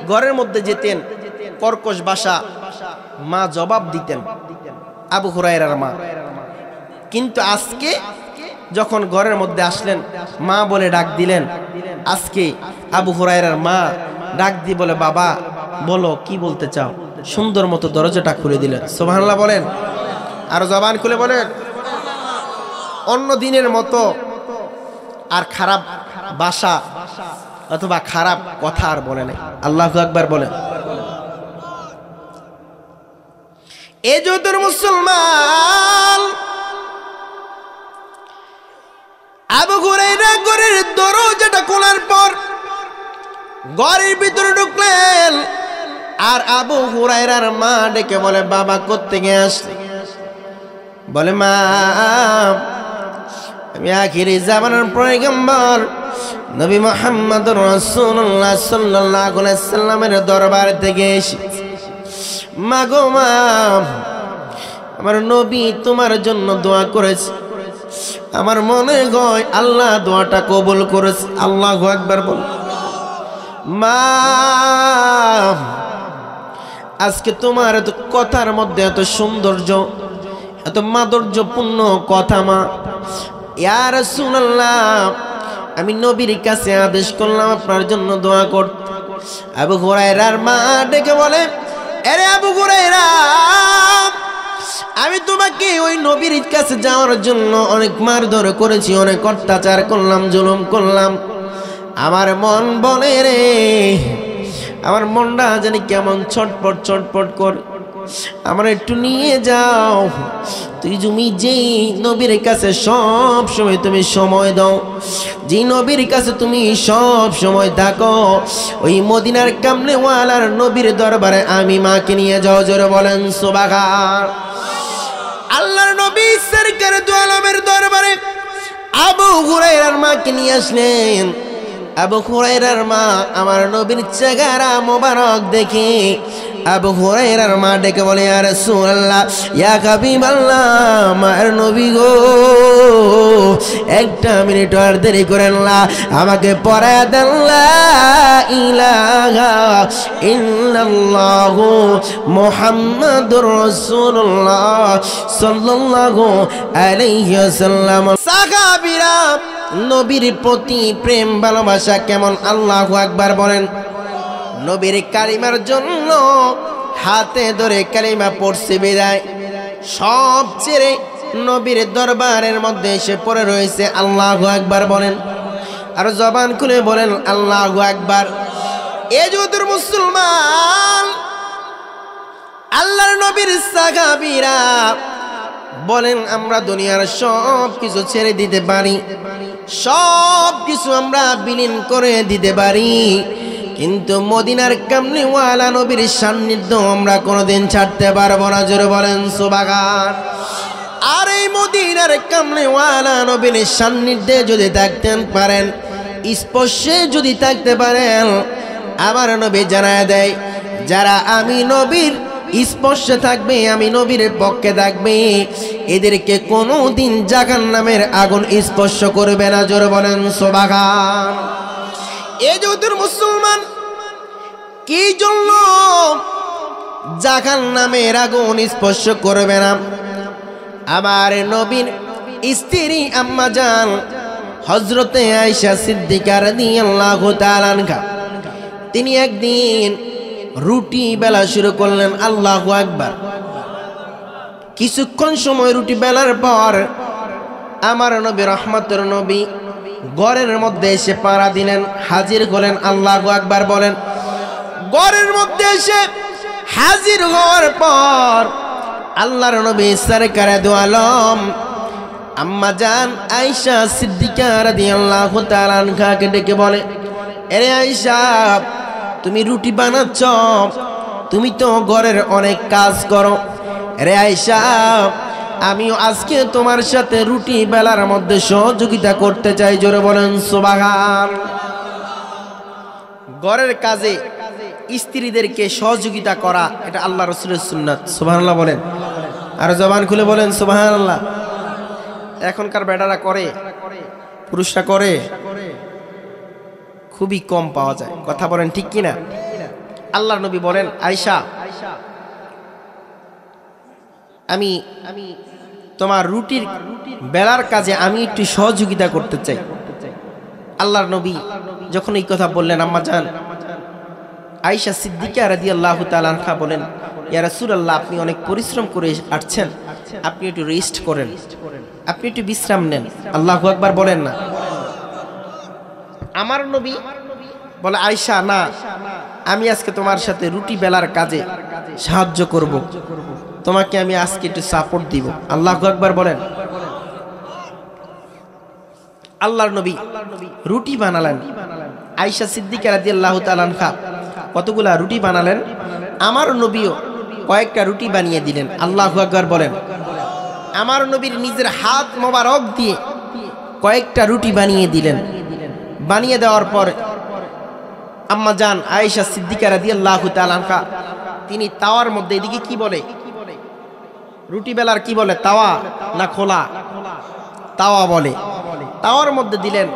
ঘরের মধ্যে যেতেন, কর্কশ ভাষা মা জবাব দিতেন আবু হুরায়রার মা। কিন্তু আজকে যখন ঘরের মধ্যে আসলেন, মা বলে ডাক দিলেন। আজকে আবু হুরায়রার মা ডাক দিয়ে বলে, বাবা বলো কি বলতে চাও? সুন্দর মতো দরজাটা খুলে দিলেন। সুবহানাল্লাহ বলেন, আর জবান খুলে বলেন। অন্য দিনের মতো আর খারাপ ভাষা অথবা খারাপ কথা আর বলে নাই। আল্লাহু আকবার বলেন। এ যতর মুসলমান আবু হুরায়রা ঘরের দরজাটা খোলার পর ঘরের ভিতরে ঢুকলেন। আর আবু হুরায়রার মা ডেকে বলে, বাবা কোত্থেকে আসলে? বলে, মা আমি আখিরি জামানার পয়গম্বর নবী মুহাম্মদুর রাসূলুল্লাহ সাল্লাল্লাহু আলাইহি সাল্লামের দরবার থেকে এসেছি। মা গো মা, আমার নবী তোমার জন্য দোয়া করেছে, আমার মনে হয় আল্লাহ দোয়াটা কবুল করেছে। আল্লাহু আকবার বল। মা আজকে তোমার এত কথার মধ্যে এত সৌন্দর্য, এত মাধুর্যপূর্ণ কথা মা। ইয়া রাসূলুল্লাহ, আমি নবীর কাছে আদেশ করলাম আপনার জন্য দোয়া করতে। আবু হুরায়রার মা ডেকে বলে, আরে আবু হুরায়রা, আমি তোমাকে ওই নবীর কাছে যাওয়ার জন্য অনেক মারধর করেছি, অনেক অত্যাচার করলাম, জুলুম করলাম। আমার মন বলে রে, আমার মনটা জানি কেমন ছটপট ছটপট করে, আমার একটু নিয়ে যাও। তুমি যেই নবীর কাছে সব সময় তুমি সময় দাও, যে নবীর কাছে তুমি সব সময় থাকো, ওই মদিনার কামনেওয়ালার নবীর দরবারে আমি মাকে নিয়ে যাও। জোরে বলেন সুবহান। আল্লাহর নবী সরকার দু আলমের দরবারে আবু হুরায়রার মাকে নিয়ে আসলেন। আবু হুরায়রার মা আমার নবীর চেহারা মোবারক দেখে আবু হুরায়রার মা ডেকে বলে, ইয়া রাসূলুল্লাহ, ইয়া হাবিবাল্লাহ, মায়ের নবী গো, একটা মিনিট আর দেরি করেন না, আমাকে পড়ায়া দেন লা ইলাহা ইল্লাল্লাহু মুহাম্মাদুর রাসূলুল্লাহ সাল্লাল্লাহু আলাইহি ওয়াসাল্লাম। সাহাবীরা নবীর প্রতি প্রেম ভালোবাসা কেমন? আল্লাহু আকবার বলেন। নবীর কালিমার জন্য হাতে ধরে কালিমা পড়ছে বিদায় সব ছেড়ে নবীর দরবারের মধ্যে এসে পড়ে রয়েছে। আল্লাহু আকবার বলেন, আর জবান খুলে বলেন আল্লাহু আকবার। এ যুগের মুসলমান, আল্লাহর নবীর সাহাবীরা বলেন আমরা দুনিয়ার সব কিছু ছেড়ে দিতে পারি, সব কিছু আমরা বিলীন করে দিতে পারি, কিন্তু মদিনার কামলিওয়ালা নবীর সান্নিধ্য আমরা কোনোদিন ছাড়তে পারবো না। জোরে বলেন সুবহান। আর এই মদিনার কামলিওয়ালা নবীর সান্নিধ্যে যদি থাকতে পারেন, স্পর্শে যদি থাকতে পারেন, আমার নবী জানায় দেয় যারা আমি নবীর স্পর্শে থাকবে, আমি নবীর পক্ষে থাকবে, এদেরকে কোনোদিন জাহান্নামের আগুন স্পর্শ করবে না। জোরে বলেন সুবহান। এই যুগের মুসলমান, কি জন্য জাহান্নামের আগুন স্পর্শ করবে না? আমার নবীর স্ত্রী আম্মা জান হযরতে আয়েশা সিদ্দিকা রাদিয়াল্লাহু তাআলা আনহা, তিনি একদিন রুটি বেলা শুরু করলেন। আল্লাহু আকবার। কিছুক্ষণ সময় রুটি বেলার পর আমার নবী রহমতের নবী ঘরের মধ্যে এসে পাড়া দিলেন, হাজির হলেন। আল্লাহু আকবার বলেন। ঘরের মধ্যে এসে হাজির হওয়ার পর আল্লাহর নবী সরকারে দু আলম আম্মা জান আয়েশা সিদ্দিকা রাদিয়াল্লাহু তাআলা আনহাকে ডেকে বলে, আরে আয়েশা, তুমি রুটি বানাচ্ছ, তুমি তো ঘরের অনেক কাজ করো। আরে আয়েশা, আমিও আজকে তোমার সাথে রুটি বেলার মধ্যে সহযোগিতা করতে চাই। জোরে বলেন সুবহান। ঘরের কাজে স্ত্রীদেরকে সহযোগিতা করা এটা আল্লাহ রাসূলের সুন্নাত। সুবহানাল্লাহ বলেন, আর জবান খুলে বলেন সুবহানাল্লাহ। এখনকার বেটারা করে, পুরুষরা করে, খুবই কম পাওয়া যায়। কথা বলেন ঠিক কিনা? আল্লাহর নবী বলেন, আয়েশা, আমি তোমার রুটির বেলার কাজে আমি একটু সহযোগিতা করতে চাই। আল্লাহর নবী যখন এই কথা বললেন, আম্মা জান আয়েশা সিদ্দিকা রাদিয়াল্লাহু তাআলা আনহা বলেন, ইয়া রাসূলুল্লাহ, আপনি অনেক পরিশ্রম করে আসছেন, আপনি একটু রেস্ট করেন, আপনি একটু বিশ্রাম নেন। আল্লাহু আকবার বলেন না। আমার নবী বলে, আয়েশা, না, আমি আজকে তোমার সাথে রুটি বেলার কাজে সাহায্য করব, তোমাকে আমি আজকে একটু সাপোর্ট দিব। আল্লাহু আকবার বলেন। আল্লাহর নবী রুটি বানালেন। আয়েশা সিদ্দিকা রাদিয়াল্লাহু তাআলা আনহা কতগুলা রুটি বানালেন, আমার নবীও কয়েকটা রুটি বানিয়ে দিলেন। আল্লাহু আকবার বলেন। আমার নবীর নিজের হাত মোবারক দিয়ে কয়েকটা রুটি বানিয়ে দিলেন। বানিয়ে দেওয়ার পর আম্মা জান আয়েশা সিদ্দিকা রাদিয়াল্লাহু তাআলা আনহা তিনি তাওয়ার মধ্যে, এদিকে কি বলে, রুটি বেলার কি বলে, তাওয়া না খোলা? তাওয়া বলে। তাওয়ার মধ্যে দিলেন।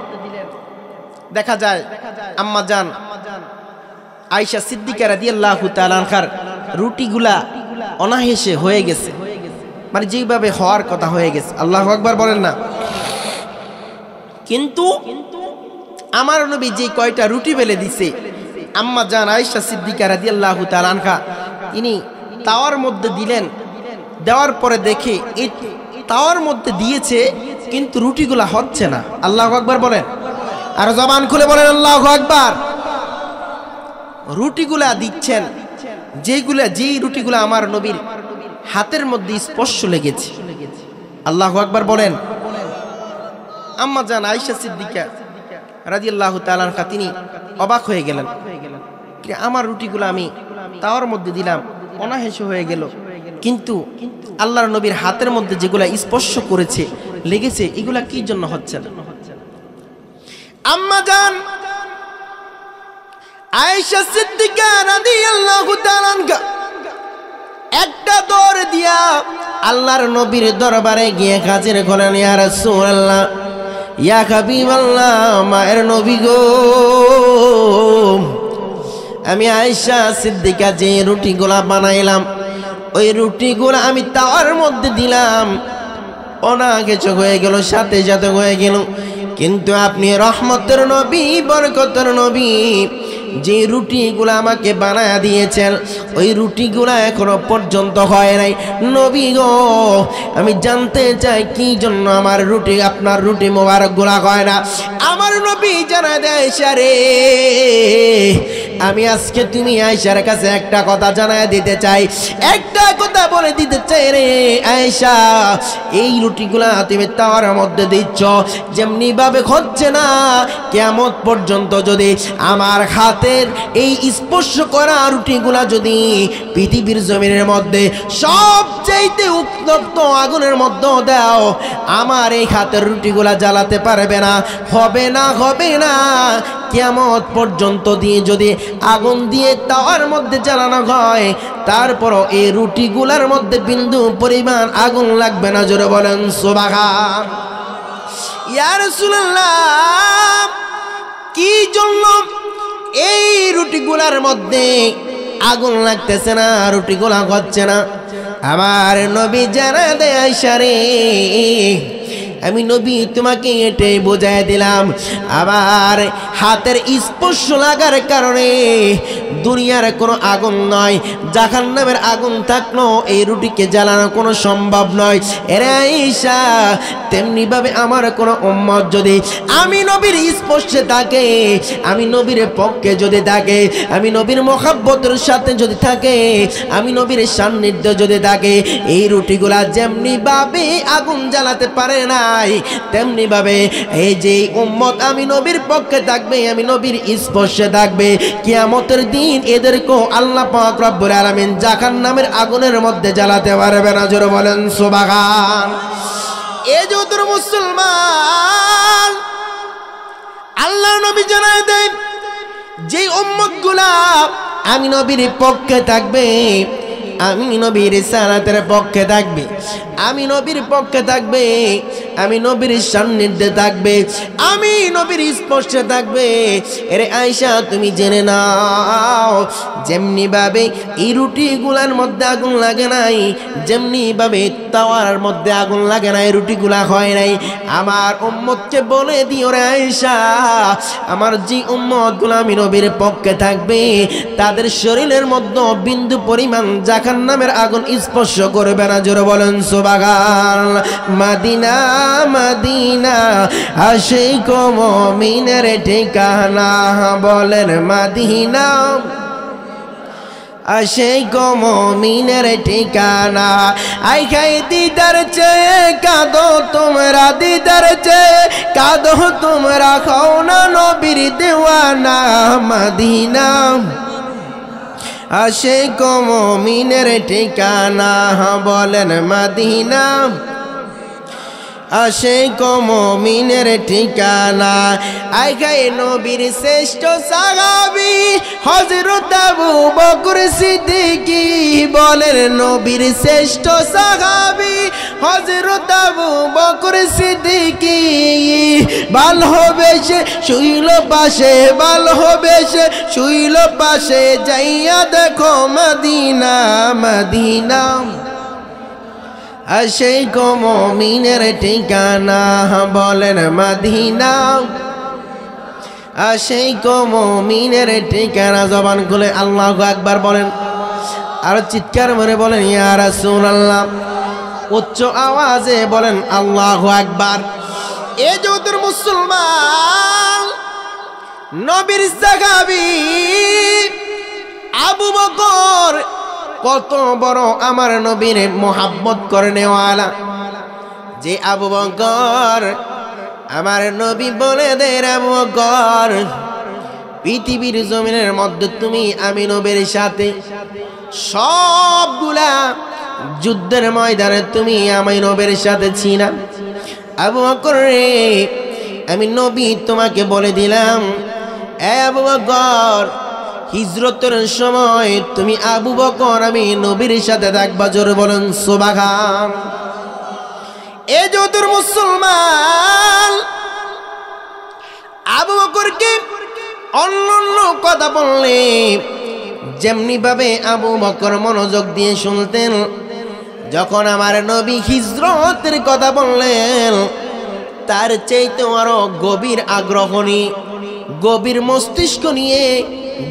দেখা যায় আম্মা জান আয়েশা সিদ্দিকা রাদিয়াল্লাহু তাআলা আনহার রুটিগুলা অনায়াসে হয়ে গেছে, মানে যেভাবে হওয়ার কথা হয়ে গেছে। আল্লাহু আকবার বলেন না। কিন্তু আমার নবী যে কয়টা রুটি বেলে দিছে, আম্মা জান আয়েশা সিদ্দিকা রাদিয়াল্লাহু তাআলা আনহা তিনি তাওয়ার মধ্যে দিলেন। দেওয়ার পরে দেখে এই তাওয়ার মধ্যে দিয়েছে, কিন্তু রুটিগুলা হচ্ছে না। আল্লাহু আকবার বলেন, আর জবান খুলে বলেন আল্লাহু আকবার। রুটিগুলা দিচ্ছেন, যেই রুটিগুলা আমার নবীর হাতের মধ্যে স্পর্শ লেগেছে। আল্লাহু আকবার বলেন। আম্মা জান আয়েশা সিদ্দিকা রাদিয়াল্লাহু তাআলা আনহা তিনি অবাক হয়ে গেলেন, আমার রুটিগুলো আমি তাওয়ার মধ্যে দিলাম, অনায়াসে হয়ে গেল, কিন্তু আল্লাহর নবীর হাতের মধ্যে যেগুলা স্পর্শ করেছে, লেগেছে, এগুলা কি জন্য হচ্ছে না? আম্মা জান আয়েশা সিদ্দিকা রাদিয়াল্লাহু তাআলা আনহা একটা দৌড় দিয়া আল্লাহর নবীর দরবারে গিয়ে হাজির হলেন। ইয়া রাসূলুল্লাহ, ইয়া হাবিবাল্লাহ, মায়ের নবী গো, আমি আয়েশা সিদ্দিকা যে রুটিগুলা বানাইলাম, ওই রুটিগুলা আমি তাওয়ার মধ্যে দিলাম, অনাগেছো হয়ে গেল, সাথে সাথে হয়ে গেল, কিন্তু আপনি রহমতের নবী, বরকতের নবী, যে রুটিগুলো আমাকে বানায়া দিয়েছেন ওই রুটিগুলো এখনো পর্যন্ত হয় নাই। নবী গো, আমি জানতে চাই কি জন্য আমার রুটি, আপনার রুটি মোবারকগুলো হয় না। আমার নবী জানা দেয়, আয়েশা রে, আমি আজকে তুমি আয়েশার কাছে একটা কথা জানায় দিতে চাই, একটা কথা বলে দিতে চাই রে আয়েশা, এই রুটিগুলা তুমি তাওয়ার মধ্যে দিচ্ছ, যেমনি ভাবে হচ্ছে না, কিয়ামত পর্যন্ত যদি আমার হাতের এই স্পর্শ করা রুটিগুলা যদি পৃথিবীর জমিনের মধ্যে সবচাইতে উত্তপ্ত আগুনের মধ্যে দাও, আমার এই হাতের রুটিগুলা জ্বালাতে পারবে না, হবে না, হবে না। কিয়ামত পর্যন্ত দিয়ে যদি আগুন দিয়ে তাওয়ার মধ্যে জ্বালানো হয়, তারপরও এই রুটিগুলার মধ্যে বিন্দু পরিমাণ আগুন লাগবে না। জোরে বলেন সুবহান। ইয়া রাসূলুল্লাহ, কি জন্য এই রুটিগুলার মধ্যে আগুন লাগতেছে না, রুটিগুলা হচ্ছে না? আমার নবী জানা দেয়, আয়েশা রে, আমি নবী তোমাকে এটাই বোঝায় দিলাম, আমার হাতের স্পর্শ লাগার কারণে দুনিয়ার কোনো আগুন নয়, জাহান্নামের আগুন থাকলো এই রুটিকে জ্বালানো কোনো সম্ভব নয়। এরে আয়েশা, তেমনি ভাবে আমার কোনো উম্মত যদি আমি নবীর স্পর্শে থাকে, আমি নবীর পক্ষে যদি থাকে, আমি নবীর মহব্বতের সাথে যদি থাকে, আমি নবীর সান্নিধ্য যদি থাকে, এই রুটিগুলা যেমনি ভাবে আগুন জ্বালাতে পারে না, তেমনি ভাবে এই যে উম্মত আমি নবীর পক্ষে থাকবে, আমি নবীর স্পর্শে থাকবে, কিয়ামতের দিন এদেরকেও আল্লাহ পাক রব্বুল আলামিন জাহান্নামের আগুনের মধ্যে জ্বালাতে পারবে না। জোরে বলেন সুবহান। এই যে তোর মুসলমান, আল্লাহ নবী জানায় দেন, যে উম্মতগুলা আমি নবীর পক্ষে থাকবে, আমি নবীর সালাতের পক্ষে থাকবে, আমি নবীর পক্ষে থাকবে, আমি নবীর সান্নিধ্যে থাকবে, আমি নবীর স্পর্শে থাকবে। এরে আয়েশা, তুমি জেনে নাও, যেমনি ভাবে এই রুটিগুলার মধ্যে আগুন লাগে নাই, যেমনি ভাবে তাওয়ার মধ্যে আগুন লাগে নাই, রুটিগুলা হয় নাই, আমার উম্মতকে বলে দিও রে আয়েশা, আমার যে উম্মতগুলো আমি নবীর পক্ষে থাকবে, তাদের শরীরের মধ্যে বিন্দু পরিমাণ জাহান্নামের আগুন স্পর্শ করবে না। জোরে বলেন সুবহান। মদিনা মদিনা আশিক মুমিনের ঠিকানা, বলেন মদিনা আশিক মুমিনের ঠিকানা। আই খাই দিদার চেয়ে কাঁদো তোমরা, দিদার চেয়ে কাঁদো তোমরা, খাও না নবীর দেওয়ানা। মদিনা আশিক মুমিনের ঠিকানা, বলেন মদিনা আশিক মুমিনের ঠিকানা। আই গায়ে নবীর শ্রেষ্ঠ সাহাবী হযরত আবু বকর সিদ্দিকী, বলেন নবীর শ্রেষ্ঠ সাহাবী হযরত আবু বকর সিদ্দিকী। ভালোবেসে শুইল পাশে, ভালোবেসে শুইল পাশে, যাইয়া দেখো মদিনা মদিনা আশিক মুমিনের ঠিকানা, বলেন মদিনা আশিক মুমিনের ঠিকানা। জবান খুলে আল্লাহু আকবার বলেন, আর চিৎকার মেরে বলেন ইয়া রাসূলুল্লাহ। উচ্চ আওয়াজে বলেন আল্লাহু আকবার। এ যুদ্ধের মুসলমান, নবীর সাহাবী আবু বকর কত বড় আমার নবীর মোহাব্বত করে নেওয়ালা, যে আবু বকর আমার নবী বলে দেয়, আবু বকর পৃথিবীর জমিনের মধ্যে তুমি আমি নবীর সাথে সবগুলা যুদ্ধের ময়দানে তুমি আমি নবীর সাথে ছিনা। আবু বকর রে, আমি নবী তোমাকে বলে দিলাম, এ আবু বকর, হিজরতের সময় তুমি আবু বকর আমি নবীর সাথে থাকবা। জোরে বলেন সুবহান। এ যুদ্ধের মুসলমান, আবু বকরকে অন্য কথা বললে যেমনি ভাবে আবু বকর মনোযোগ দিয়ে শুনতেন, যখন আমার নবী হিজরতের কথা বললেন, তার চাইতে আরো গভীর আগ্রহ নিয়ে, গভীর মস্তিষ্ক নিয়ে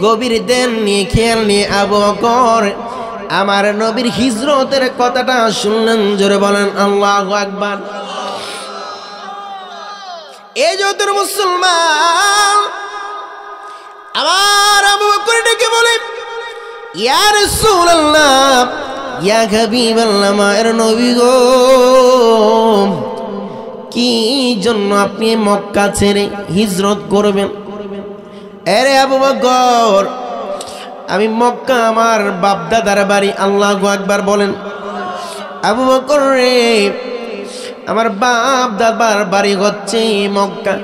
গভীর ধ্যান নিয়ে খেয়াল নিয়ে আবু বকর আমার নবীর হিজরতের কথাটা শুনলেন। জোরে বলেন আল্লাহু আকবার। এই যত মুসলমান আমার আবু বকর ডেকে বলে, ইয়া রাসূলুল্লাহ, ইয়া হাবিবাল্লাহ, মায়ের নবী গো, কি জন্য আপনি মক্কা ছেড়ে হিজরত করবেন? আরে আবু বকর, আমি মক্কা আমার বাপ দাদার বাড়ি। আল্লাহু আকবার বলেন। আবু বকর রে, আমার বাপ দাদার বাড়ি হচ্ছে মক্কা।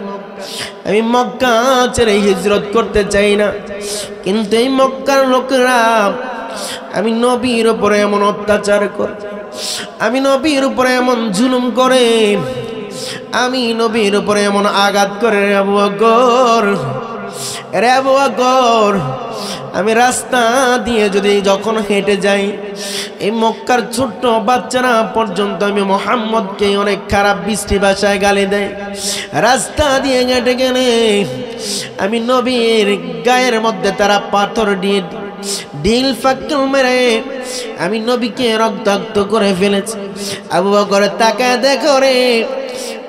আমি মক্কা ছেড়ে হিজরত করতে চাই না, কিন্তু এই মক্কার লোকেরা আমি নবীর উপরে এমন অত্যাচার করে, আমি নবীর উপরে এমন জুলুম করে, আমি নবীর উপরে এমন আঘাত করে। আবু বকর রে, আবু বকর, আমি রাস্তা দিয়ে যদি যখন হেঁটে যাই, এই মক্কার ছোট্ট বাচ্চারা পর্যন্ত আমি মুহাম্মদকে অনেক খারাপ বৃষ্টি ভাষায় গালি দেয়। রাস্তা দিয়ে হেঁটে গেলে আমি নবীর গায়ের মধ্যে তারা পাথর দিয়ে ঢিল ফাক্কল মেরে আমি নবীকে রক্তাক্ত করে ফেলেছি। আবু বকর তাকায় দেখো রে,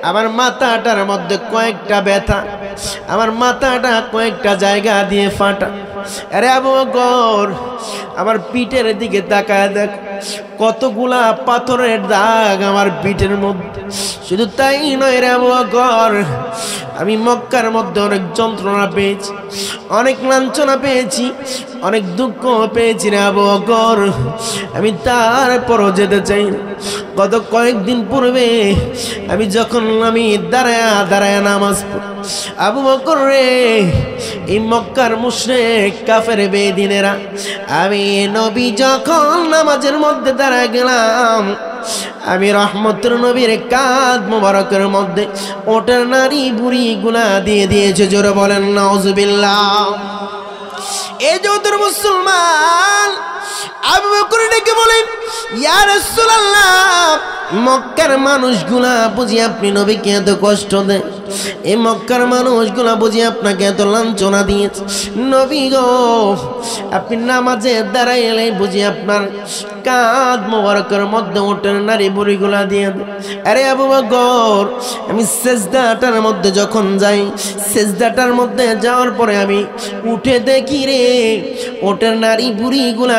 আমার মাথাটার মধ্যে কয়েকটা ব্যথা, আমার মাথাটা কয়েকটা জায়গা দিয়ে ফাটা। আরে আবু বকর, আমার পিঠের দিকে তাকায় দেখ, কতগুলা পাথরের দাগ আমার পিঠের মধ্যে। শুধু তাই নয় রে আবু বকর, আমি মক্কার মধ্যে অনেক যন্ত্রণা পেয়েছি, অনেক লাঞ্ছনা পেয়েছি, অনেক দুঃখ পেয়েছি রে আবু বকর। আমি তারপরও যেতে চাই না। গত কয়েকদিন পূর্বে আমি যখন দাঁড়ায় নামাজ পড়ি, আবু বকর রে, এই মক্কার মুশরিক কাফের বেদিনেরা, আমি নবী যখন নামাজের মধ্যে দাঁড়ায় গেলাম, আমি রহমতের নবীর কাঁধ মোবারকের মধ্যে ওটার নারী বুড়ি গুলা দিয়ে দিয়েছে। জোরে বলেন নাউজুবিল্লাহ। এই যত মুসলমান আবু বকর ডেকে বলেন, ইয়া রাসূলুল্লাহ, মক্কার মানুষগুলা বুঝি আপনি নবীকে এত কষ্ট দেয়, এই মক্কার মানুষগুলা বুঝি আপনাকে এত লাঞ্ছনা দিয়েছে। নবী গো, আপনি নামাজে দাঁড়াইলে বুঝি আপনার কাঁধ মোবারকের মধ্যে ওঠেন নারী বুড়িগুলা দিয়ে দেয়। আরে আবু বকর, আমি সেজদাটার মধ্যে যখন যাই, সেজদাটার মধ্যে যাওয়ার পরে আমি উঠে দেখি রে, ওঠের নারী বুড়িগুলা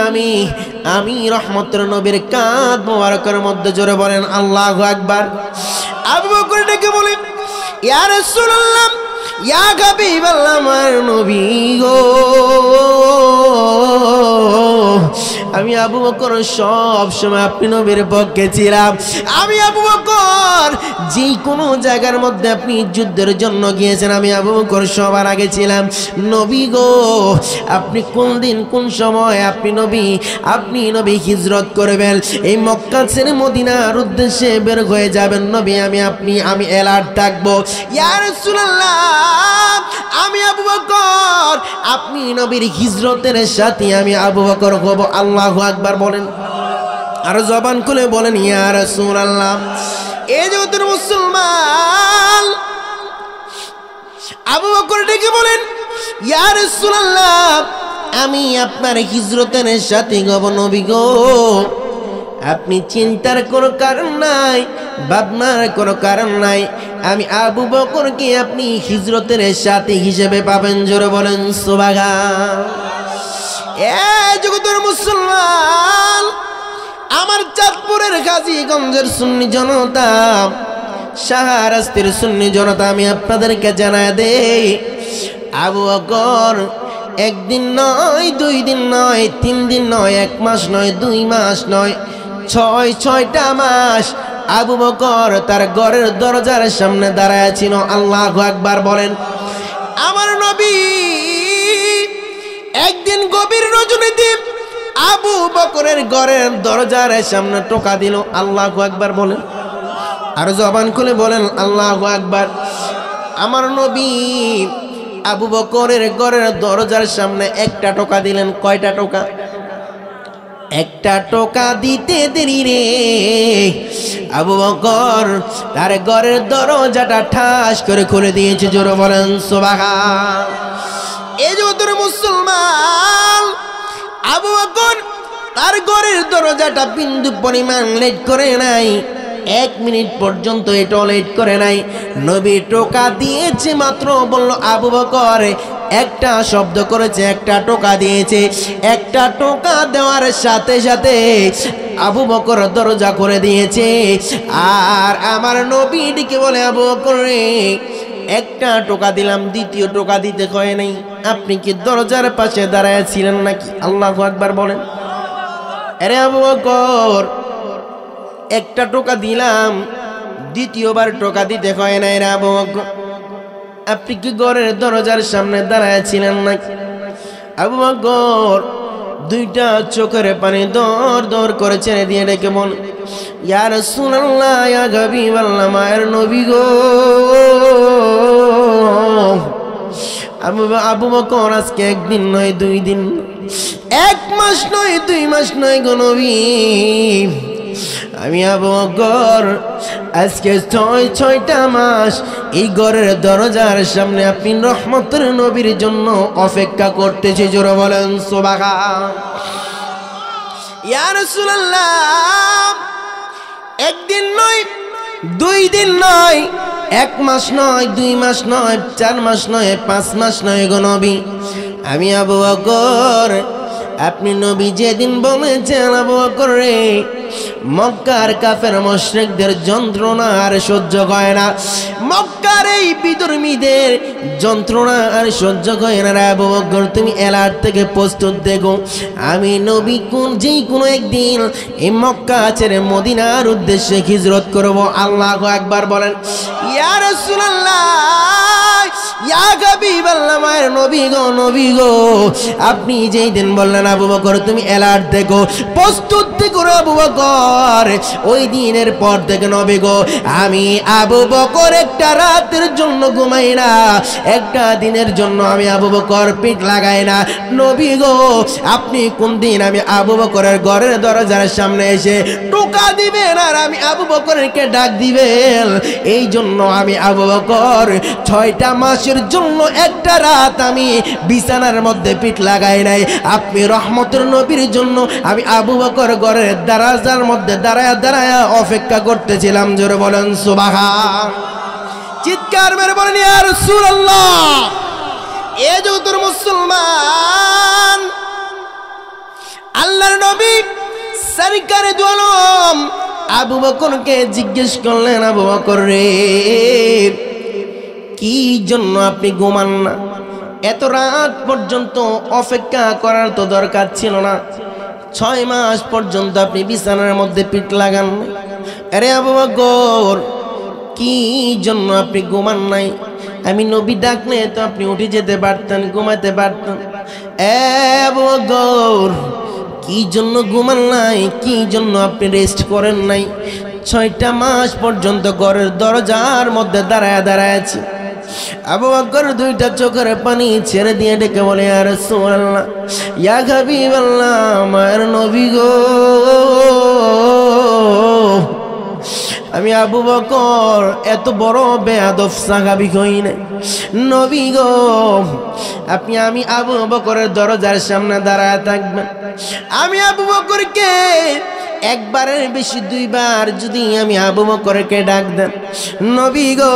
আমি রহমতের নবীর কাঁধ মোবারকের মধ্যে। জোরে বলেন আল্লাহু আকবার। আবু বকর ডেকে বলেন, ইয়া রাসূলুল্লাহ, ইয়া হাবিবাল্লাহ, আমার নবী গো, আমি আবু বকর সব সময় আপনি নবীর পক্ষে ছিলাম। আমি আবু বকর যে কোনো জায়গার মধ্যে আপনি যুদ্ধের জন্য গিয়েছেন, আমি আবু বকর সবার আগে ছিলাম। নবী গো, আপনি কোন দিন কোন সময় আপনি নবী হিজরত করবেন, এই মক্কা ছেড়ে মদিনার উদ্দেশ্যে বের হয়ে যাবেন নবী, আমি এলার্ট থাকবো। ইয়া রাসূলুল্লাহ, আমি আবু বকর আপনি নবীর হিজরতের সাথে আমি আবু বকর হব। আল্লাহু আকবার বলেন, আর জবান খুলে বলেন ইয়া রাসূলুল্লাহ। এই যে তোর মুসলমান আবু বকর ডেকে বলেন, ইয়া রাসূলুল্লাহ, আমি আপনার হিজরতের সাথে হব নবী গো। আপনি চিন্তার কোনো কারণ নাই, ভাবনার কোনো কারণ নাই, আমি আবু বকরকে আপনি হিজরতের সাথী হিসেবে পাবেন। জোরে বলেন সুবহানাল্লাহ। এ জগতের মুসলমান, আমার চাঁদপুরের গাজীগঞ্জের সুন্নি জনতা, শাহরাস্তির সুন্নি জনতা, আমি আপনাদেরকে জানায় দেই, আবু বকর একদিন নয়, 2 দিন নয়, 3 দিন নয়, 1 মাস নয়, 2 মাস নয়, 6টা মাস আবু বকর তার ঘরের দরজার সামনে দাঁড়ায় ছিল। আল্লাহু আকবার বলেন। আমার নবী একদিন গভীর রজনীতে আবু বকরের ঘরের দরজার সামনে টোকা দিল। আল্লাহু আকবার বলেন, আর জবান খুলে বলেন আল্লাহু আকবার। আমার নবী আবু বকরের ঘরের দরজার সামনে একটা টোকা দিলেন। কয়টা টোকা? একটা টোকা দিতে দেরি রে, আবু বকর তার ঘরের দরজাটা ঠাস করে খুলে দিয়েছে। জোরে বলেন সুবহানাল্লাহ। এই যে তোর মুসলমান মুসলমান, আবু বকর তার ঘরের দরজাটা বিন্দু পরিমাণ লেট করে নাই, 1 মিনিট পর্যন্ত এটা লেট করে নাই। নবী টোকা দিয়েছে মাত্র, বলল আবু বকর, একটা শব্দ করেছে, একটা টোকা দিয়েছে। একটা টোকা দেওয়ার সাথে সাথে আবু বকর দরজা করে দিয়েছে। আর আমার নবী ডেকে বলে, আবু বকর রে, একটা টোকা দিলাম, দ্বিতীয় টোকা দিতে কয় নাই, আপনি কি দরজার পাশে দাঁড়ায় ছিলেন নাকি? আল্লাহু আকবার বলেন। আরে আবু বকর, একটা টোকা দিলাম, দ্বিতীয়বার টোকা দিতে কয় নাই রে আবু বকর, আপনি কি ঘরের দরজার সামনে দাঁড়ায় ছিলেন নাকি? আবু বকর দুইটা চোখের পানি দর দর করে ছেড়ে দিয়ে ডেকে বল, ইয়া রাসূলুল্লাহ, ইয়া হাবিবাল্লাহ, মায়ের নবী গো। আবু বকর, আজকে 1 দিন নয় 2 দিন, 1 মাস নয় 2 মাস নয় গো নবী, আমি আবু বকর আজকে 6টা মাস এই ঘরের দরজার সামনে আপনি রহমতের নবীর জন্য অপেক্ষা করতেছি। জোরে বলেন সুবহান। ইয়া রাসূলুল্লাহ, 1 দিন নয় 2 দিন নয়, 1 মাস নয় 2 মাস নয় 4 মাস নয় 5 মাস নয় গো নবী, আমি আবু বকর, আপনি নবী যেদিন বলেছেন আবু বকর রে, মক্কার কাফের মুশরিকদের যন্ত্রণা আর সহ্য হয় না, মক্কার এই বিধর্মীদের যন্ত্রণা আর সহ্য হয় না রে আবু বকর, তুমি এলার থেকে প্রস্তুত দেখো, আমি নবী যেই কোনো একদিন এই মক্কা ছেড়ে মদিনার উদ্দেশ্যে হিজরত করব। আল্লাহু আকবার বলেন। ইয়া রাসূলুল্লাহ, ইয়া হাবিবাল্লাহ, মায়ের নবী গো, নবী গো, আপনি যেই দিন বললেন আবু বকর তুমি এলার দেখো, প্রস্তুত দেখো আবু বকর, ওই দিনের পর থেকে নবী গো, আমি আবু বকর একটা রাতের জন্য ঘুমাই না, একটা দিনের জন্য আমি আবু বকর পিঠ লাগাই না। নবী গো, আপনি কোন দিন আমি আবু বকরের ঘরের দরজার সামনে এসে টোকা দিবেন আর আমি আবু বকরকে ডাক দিবেন, এই জন্য আমি আবু বকর 6টা মাসের জন্য একটা রাত আমি বিছানার মধ্যে পিঠ লাগাই নাই। আপনি রহমতের নবীর জন্য আমি আবু বকর ঘরের দরজার মধ্যে দাঁড়ায়া দাঁড়ায়া অপেক্ষা করতেছিলাম। জোরে বলেন সুবহান। চিৎকার মেরে বলেন ইয়া রাসূলুল্লাহ। এ জগতের মুসলমান, আল্লাহর নবী সরকারে দু আলম আবু বকরকে জিজ্ঞেস করলেন, আবু বকর রে, কি জন্য আপনি ঘুমান না? এত রাত পর্যন্ত অপেক্ষা করার তো দরকার ছিল না, 6 মাস পর্যন্ত আপনি বিছানার মধ্যে পিঠ লাগান। আরে আবু বকর, কি জন্য আপনি ঘুমান নাই? আমি নবী ডাকলে তো আপনি উঠে যেতে পারতেন, ঘুমাতে পারতেন। আবু বকর, কি জন্য ঘুমান নাই? কি জন্য আপনি রেস্ট করেন নাই? 6টা মাস পর্যন্ত ঘরের দরজার মধ্যে দাঁড়ায় দাঁড়ায় আছি। আবু বকর 2টা চোখের পানি ছেড়ে দিয়ে ডেকে বলে, ইয়া রাসূলুল্লাহ, ইয়া হাবিবাল্লাহ, মায়ের নবী গো, আমি আবু বকর এত বড় বেয়াদব সাহাবী হই না। নবী গো, আমি আবু বকরের দরজার সামনে দাঁড়ায় থাকবেন, আমি আবু বকরকে একবারের বেশি 2 বার যদি আমি আবু বকরকে ডাক দেন, নবী গো,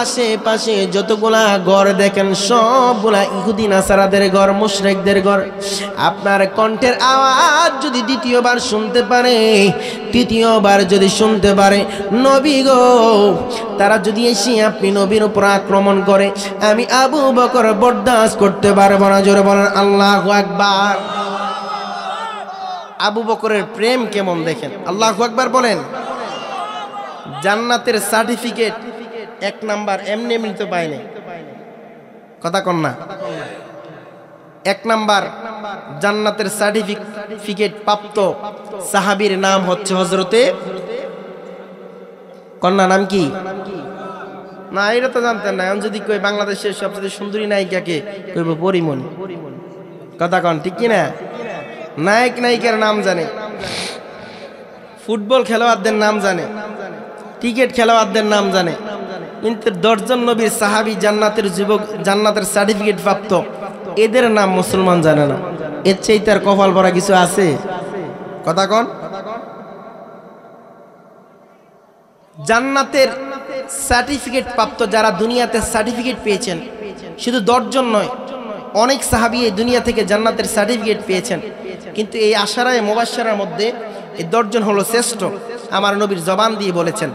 আশেপাশে যতগুলা ঘর দেখেন সবগুলা ইহুদি নাসারাদের ঘর, মুশরিকদের ঘর। আপনার কণ্ঠের আওয়াজ যদি দ্বিতীয়বার শুনতে পারে, তৃতীয়বার যদি শুনতে পারে, নবী গো, তারা যদি এসে আপনি নবীর উপর আক্রমণ করে, আমি আবু বকর বরদাস্ত করতে পারবো না। জোরে বলেন আল্লাহু আকবার। আবু বকরের প্রেম কেমন দেখেন, আল্লাহু আকবার বলেন। জান্নাতের সার্টিফিকেট 1 নাম্বার এমনি এমনি তো পায় নাই, কথা কন না। 1 নাম্বার জান্নাতের সার্টিফিকেট প্রাপ্ত সাহাবীর নাম হচ্ছে হযরতে, কন্যা নাম কি? না, এটা তো জানতেন না। এখন যদি কই বাংলাদেশের সবচেয়ে সুন্দরী নায়িকাকে, কইব পরিমণি। কথা কন ঠিক কি না? নায়ক নায়িকার নাম জানে, ফুটবল খেলোয়াড়দের নাম জানে, ক্রিকেট খেলোয়াড়দের নাম জানে, কিন্তু 10 জন নবীর সাহাবী জান্নাতের যুবক, জান্নাতের সার্টিফিকেট প্রাপ্ত এদের নাম মুসলমান জানে না। এর চেয়ে তার কপাল ভরা কিছু আছে? কথা কন। জান্নাতের সার্টিফিকেট প্রাপ্ত যারা দুনিয়াতে সার্টিফিকেট পেয়েছেন, শুধু 10 জন নয়, অনেক সাহাবী এই দুনিয়া থেকে জান্নাতের সার্টিফিকেট পেয়েছেন। কিন্তু এই আশারায়ে মুবাশশারার মধ্যে এই 10 জন হলো শ্রেষ্ঠ, আমার নবীর জবান দিয়ে বলেছেন।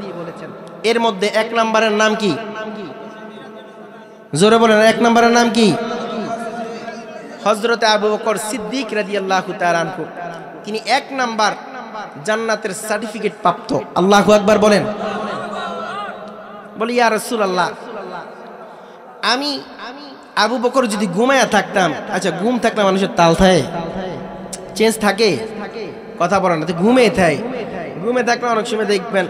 এর মধ্যে 1 নম্বরের নাম কি? জোরে বলেন, 1 নম্বরের নাম কি? হযরতে আবু বকর সিদ্দিক রাদিয়াল্লাহু তাআলা আনহু। তিনি 1 নাম্বার জান্নাতের সার্টিফিকেট প্রাপ্ত। আল্লাহু আকবার বলেন। বলি, ইয়া রাসূলুল্লাহ, আমি আবু বকর যদি ঘুমায়া থাকতাম, আচ্ছা ঘুম থাকলে মানুষের তাল থাকে, চেঞ্জ থাকে, কথা বলেন না, ঘুমে থাকে। ঘুমে থাকলে অনেক সময় দেখবেন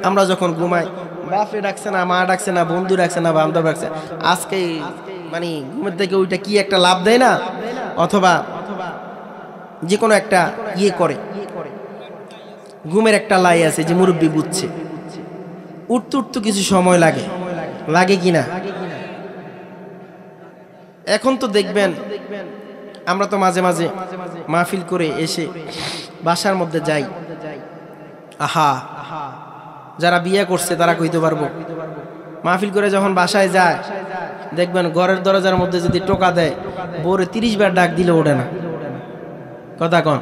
আমরা যখন ঘুমাই, বাপে ডাকছে না, মা ডাকছে না, বন্ধু ডাকছে না, বান্ধব ডাকছে, আজকে মানে ঘুমের থেকে ওইটা কি একটা লাভ দেয় না, অথবা যে কোনো একটা ইয়ে করে, ঘুমের একটা লাই আছে যে মুরব্বী বুঝছে, উঠতে উঠতে কিছু সময় লাগে, লাগে কিনা? এখন তো দেখবেন আমরা তো মাঝে মাঝে মাহফিল করে এসে বাসার মধ্যে যাই, আহা যারা বিয়ে করছে তারা কইতে পারবো, মাহফিল করে যখন বাসায় যায় দেখবেন ঘরের দরজার মধ্যে যদি টোকা দেয়, বউরে 30 বার ডাক দিলে ওঠে না। কথা কন।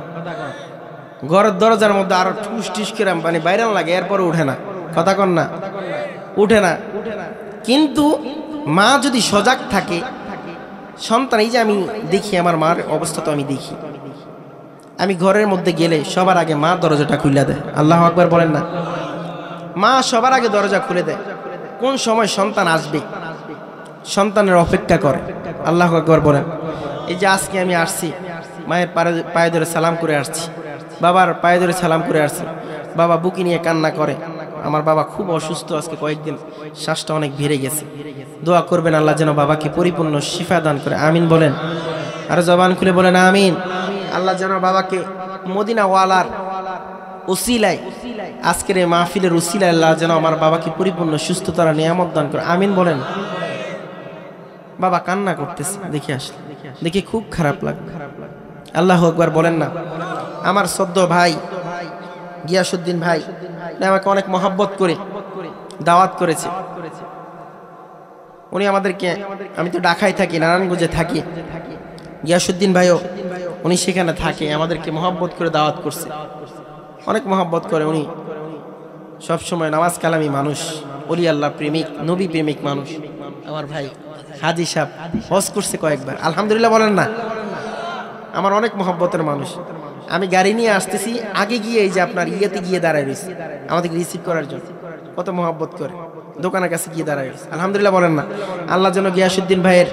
ঘরের দরজার মধ্যে আরো ঠুস ঠুস করে মানে বাইরান লাগে, এরপরে উঠে না। কথা কন না, উঠে না। কিন্তু মা যদি সজাগ থাকে, সন্তান, এই যে আমি দেখি আমার মার অবস্থা তো আমি দেখি, আমি ঘরের মধ্যে গেলে সবার আগে মা দরজাটা খুলে দেয়। আল্লাহু আকবার বলেন না। মা সবার আগে দরজা খুলে দেয়, কোন সময় সন্তান আসবে সন্তানের অপেক্ষা করে। আল্লাহু আকবার বলেন। এই যে আজকে আমি আসছি, মায়ের পায়ে ধরে সালাম করে আসছি, বাবার পায়ে ধরে সালাম করে আসছি, বাবা বুকি নিয়ে কান্না করে। আমার বাবা খুব অসুস্থ, আজকে কয়েকদিন শ্বাসটা অনেক বেড়ে গেছে, দোয়া করবেন আল্লাহ যেন বাবাকে পরিপূর্ণ শিফা দান করে। আমিন বলেন, আর জবান খুলে বলেন আমিন। আল্লাহ যেন বাবাকে মদিনা ওয়ালার উসিলায়, আজকের এই মাহফিলের উসিলায় আল্লাহ যেন আমার বাবাকে পরিপূর্ণ সুস্থতার নিয়ামত দান করে। আমিন বলেন। বাবা কান্না করতেছে, দেখে আসলে দেখে খুব খারাপ লাগবে। আল্লাহু আকবার বলেন না। আমার সদ্য ভাই গিয়াসউদ্দিন ভাই আমাকে অনেক মহব্বত করে দাওয়াত করেছে। উনি আমাদেরকে, আমি তো ঢাকায় থাকি, নারায়ণগঞ্জে থাকি, গিয়াসউদ্দিন ভাইও উনি সেখানে থাকে, আমাদেরকে মহব্বত করে দাওয়াত করছে, অনেক মহব্বত করে। উনি সবসময় নামাজ কালামি মানুষ, ওলি আল্লাহ প্রেমিক, নবী প্রেমিক মানুষ। আমার ভাই হাজী সাহেব হজ করছে কয়েকবার, আলহামদুলিল্লাহ বলেন না। আমার অনেক মহব্বতের মানুষ। আমি গাড়ি নিয়ে আসতেছি, আগে গিয়ে এই যে আপনার ইয়েতে গিয়ে দাঁড়ায় রয়েছে আমাদেরকে রিসিভ করার জন্য, কত মহব্বত করে, দোকানের কাছে গিয়ে দাঁড়ায় রয়েছে। আলহামদুলিল্লাহ বলেন না। আল্লাহ যেন গিয়াসউদ্দিন ভাইয়ের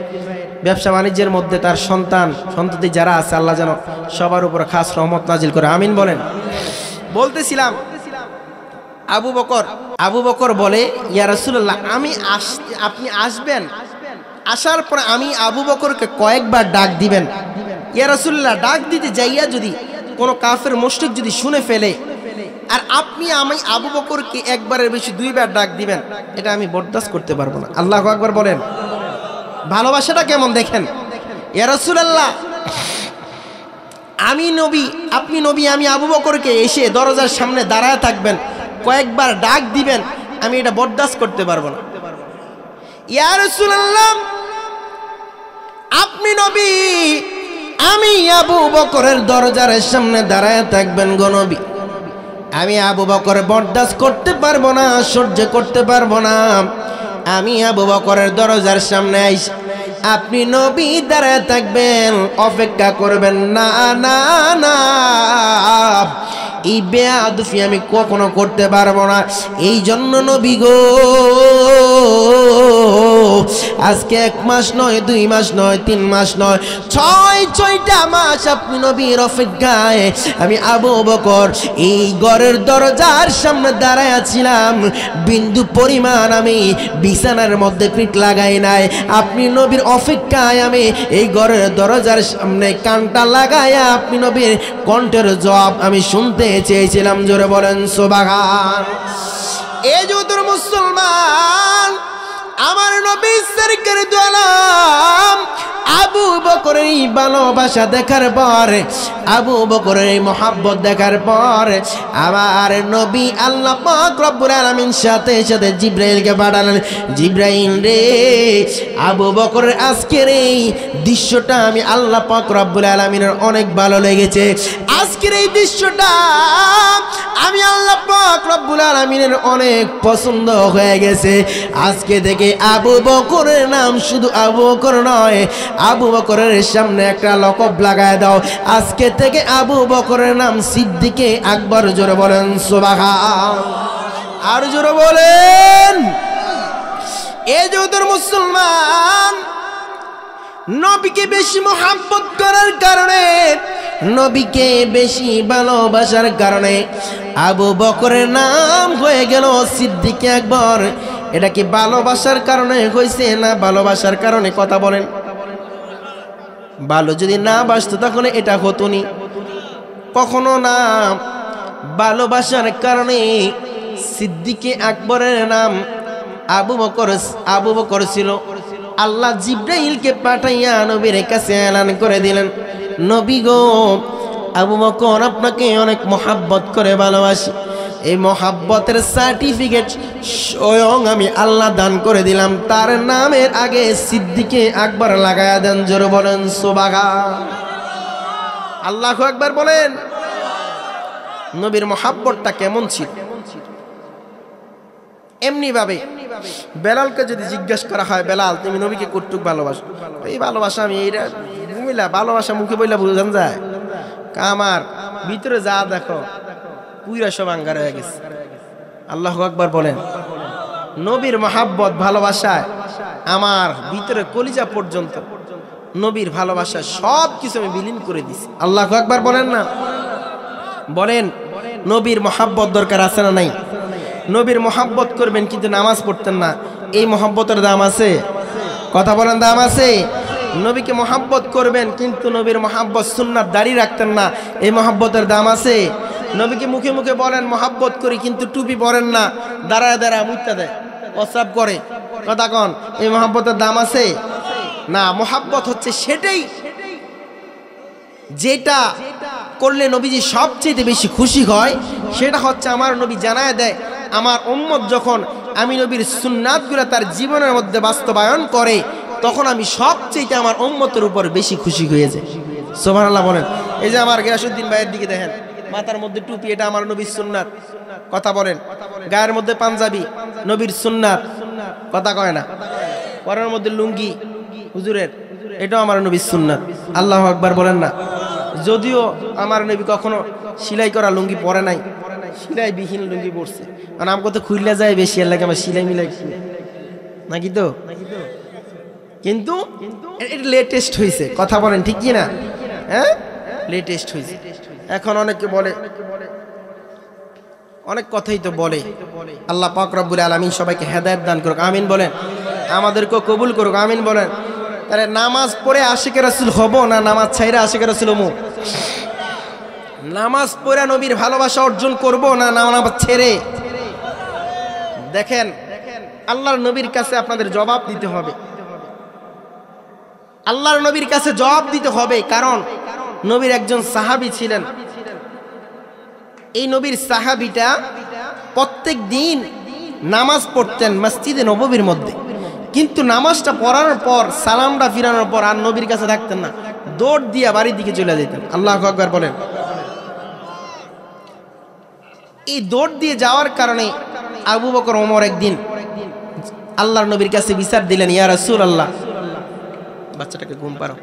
ব্যবসা বাণিজ্যের মধ্যে তার সন্ততি যারা আছে, আল্লাহ যেন সবার উপর খাস রহমত নাজিল করে। আমিন বলেন। বলতেছিলাম আবু বকর বলে, ইয়া রাসূলুল্লাহ, আপনি আসবেন, আসার পরে আমি আবু বকরকে কয়েকবার ডাক দিবেন। ইয়া রাসূলুল্লাহ, ডাক দিতে যাইয়া যদি কোনো কাফের মুশরিক যদি শুনে ফেলে, আর আপনি আমি আবু বকরকে একবারের বেশি 2 বার ডাক দিবেন, এটা আমি বরদাস্ত করতে পারবো না। আল্লাহু আকবার বলেন। ভালোবাসাটা কেমন দেখেন। ইয়া রাসূলুল্লাহ, আমি নবী, আপনি নবী, আমি আবু বকরকে এসে দরজার সামনে দাঁড়ায় থাকবেন, কয়েকবার ডাক দিবেন, আমি এটা বরদাস্ত করতে পারবো না। ইয়া রাসূলুল্লাহ, আপনি নবী, আমি আবু বকরের দরজার সামনে দাঁড়ায় থাকবেন গো নবী, আমি আবু বকর বরদাস্ত করতে পারবো না, সহ্য করতে পারবো না। আমি আবু বকরের দরজার সামনে আইসা আপনি নবী দাঁড়ায় থাকবেন, অপেক্ষা করবেন না, না না, এই বেয়াদফি আমি কখনো করতে পারবো না। এই জন্য নবী গো, আজকে 1 মাস নয়, 2 মাস নয়, 3 মাস নয়, 6টা মাস আপনি নবীর অপেক্ষায় আমি আবু বকর এই ঘরের দরজার সামনে দাঁড়ায় আছিলাম। বিন্দু পরিমাণ আমি বিছানার মধ্যে পিঠ লাগাই নাই, আপনি নবীর অপেক্ষায় আমি এই ঘরের দরজার সামনে কানটা লাগাইয়া আপনি নবীর কণ্ঠের জবাব আমি শুনতে চেয়েছিলাম। জোরে বলেন সুবহান। এই যে তোর মুসলমান, আমার নবী সরকার দু আলম আবু বকরের এই ভালোবাসা দেখার পর, আবু বকরের এই মহব্বত দেখার পর আমার নবী আল্লাহ পাক রব্বুল আলামিন সাথে সাথে জিবরাইলকে পাঠালেন, জিবরাইল রে, আবু বকরের আজকের এই দৃশ্যটা আমি আল্লাহ পাক রব্বুল আলামিনের অনেক ভালো লেগেছে। আজকের এই দৃশ্যটা আমি আল্লাহ পাক রব্বুল আলামিনের অনেক পছন্দ হয়ে গেছে। আজকে থেকে আবু বকরের নাম শুধু আবু বকর নয়, আবু বকরের সামনে একটা লকব লাগায় দাও। আজকে থেকে আবু বকরের নাম সিদ্দিকে আকবর। জোরে বলেন সুবহান, আর জোরে বলেন। এই যে ওদের মুসলমান নবীকে বেশি মোহাব্বত করার কারণে, নবীকে বেশি ভালোবাসার কারণে আবু বকরের নাম হয়ে গেল সিদ্দিকে আকবর। এটা কি ভালোবাসার কারণে হয়েছে না ভালোবাসার কারণে? কথা বলেন। ভালো যদি না বাসতো তাহলে এটা হতো নি, কখনো না। ভালোবাসার কারণে সিদ্দিকে আকবরের নাম আবু বকর ছিল। আল্লাহ জিবরাইলকে পাঠাইয়া নবীর কাছে এলান করে দিলেন, নবী গো, আবু বকর আপনাকে অনেক মহাব্বত করে ভালোবাসি। এই মহাব্বতের সার্টিফিকেট স্বয়ং আমি আল্লাহ দান করে দিলাম। তার নামের আগে সিদ্দিকে আকবর লাগায়া দেন। জোরে বলেন সুবহান, আল্লাহু আকবার বলেন। নবীর মহাব্বতটা কেমন ছিল? এমনি ভাবে বেলালকে যদি জিজ্ঞাসা করা হয়, বেলাল তুমি নবীকে কতটুকু ভালোবাসো? এই ভালোবাসা আমি এইটা বুঝলা, ভালোবাসা মুখে বইলা বুঝান যায়? আমার ভিতরে যা দেখো পুরা সব আঙ্গার হয়ে গেছে। আল্লাহু আকবার বলেন। নবীর মহাব্বত ভালোবাসায় আমার ভিতরে কলিজা পর্যন্ত নবীর ভালোবাসা সব কিছু আমি বিলীন করে দিছি। আল্লাহু আকবার বলেন না? বলেন, নবীর মহাব্বত দরকার আছে না নাই? নবীর মহাব্বত করবেন কিন্তু নামাজ পড়তেন না, এই মহাব্বতের দাম আছে? কথা বলেন, দাম আছে? নবীকে মহাব্বত করবেন কিন্তু নবীর মহাব্বত সুন্নাত দাড়ি রাখতেন না, এই মহাব্বতের দাম আছে? নবীকে মুখে মুখে বলেন মহাব্বত করি কিন্তু টুপি পরেন না, দাঁড়ায় দাঁড়ায় মুইতা দেয়, প্রস্রাব করে, কথা কন, এই মহাব্বতের দাম আছে? না। মহাব্বত হচ্ছে সেটাই যেটা করলে নবীজি সবচেয়ে বেশি খুশি হয়। সেটা হচ্ছে আমার নবী জানায় দেয়, আমার উম্মত যখন আমি নবীর সুন্নাতগুলো তার জীবনের মধ্যে বাস্তবায়ন করে, তখন আমি সবচেয়ে আমার উম্মতের উপর বেশি খুশি হয়ে যাই। সুবহানাল্লাহ বলেন। এই যে আমার গিয়াসউদ্দিন ভাইয়ের দিকে দেখেন, মাথার মধ্যে টুপি, এটা আমার নবীর সুন্নাত। কথা বলেন। গায়ের মধ্যে পাঞ্জাবি, নবীর সুন্নাত, কথা কয় না। পরের মধ্যে লুঙ্গি হুজুরের, এটাও আমার নবীর সুন্নাত। আল্লাহু আকবার বলেন না? যদিও আমার নবী কখনো সেলাই করা লুঙ্গি পরে নাই, সেলাই বিহীন লুঙ্গি পরছে, কারণ আমাকে তো খুললে যায় বেশি, এর লাগে আমার সেলাই মিলাই নাকি তো। কিন্তু এটা লেটেস্ট হয়েছে, কথা বলেন ঠিক কি না? হ্যাঁ, লেটেস্ট হয়েছে। এখন অনেকে বলে, অনেক কথাই তো বলে। আল্লাহ পাক রব্বুল আলামিন সবাইকে হেদায়েত দান করুক, আমিন বলেন। আমাদেরকে কবুল করুক, আমিন বলেন। তাহলে নামাজ পড়ে আশিকে রাসূল হব না নামাজ ছাইরা আশিকে রাসূল হবো? নামাজ পড়ে নবীর ভালোবাসা অর্জন করব না নামাজ ছেড়ে? দেখেন, আল্লাহর নবীর কাছে আপনাদের জবাব দিতে হবে। আল্লাহর নবীর কাছে জবাব দিতে হবে, কারণ নবীর একজন সাহাবী ছিলেন। এই নবীর সাহাবীটা প্রত্যেক দিন নামাজ পড়তেন মসজিদে নববীর মধ্যে, কিন্তু নামাজটা পড়ানোর পর সালামটা ফিরানোর পর আর নবীর কাছে থাকতেন না, দৌড় দিয়ে বাড়ির দিকে চলে যেতেন। আল্লাহু আকবার বলেন। এই দৌড় দিয়ে যাওয়ার কারণে আবু বকর ওমর একদিন আল্লাহর নবীর কাছে বিচার দিলেন, ইয়া রাসূলুল্লাহ, বাচ্চাটাকে ঘুম পাড়াও,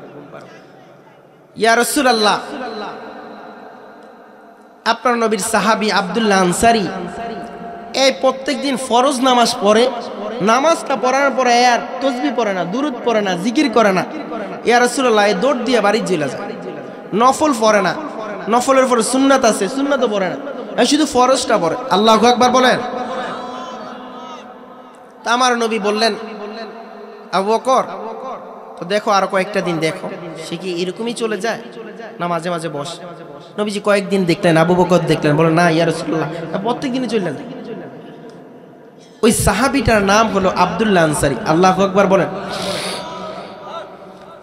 ইয়া রাসূলুল্লাহ, আপনার নবীর সাহাবী আব্দুল্লাহ আনসারী এই প্রত্যেকদিন ফরজ নামাজ পড়ে, নামাজটা পড়ানোর পরে আর তাসবিহ পড়ে না, দুরূদ পড়ে না, জিকির করে না। ইয়া রাসূলুল্লাহ, এই দৌড় দিয়ে বাড়ি চলে যায়, নফল পড়ে না, নফলের পরে সুন্নাত আছে, সুন্নাতও পড়ে না, শুধু ফরজটা পড়ে। আল্লাহু আকবার বলেন। তা আমার নবী বললেন, আবু বকর, তো দেখো আর কয়েকটা দিন দেখো সে কি এরকমই চলে যায় না মাঝে মাঝে বস। নবীজি কয়েকদিন দেখলেন, আবু বকর দেখলেন, বলেন না ইয়া রাসূলুল্লাহ, প্রত্যেক দিনই চলে যায়। ওই সাহাবীটার নাম হলো আব্দুল্লাহ আনসারী। আল্লাহু আকবার বলেন।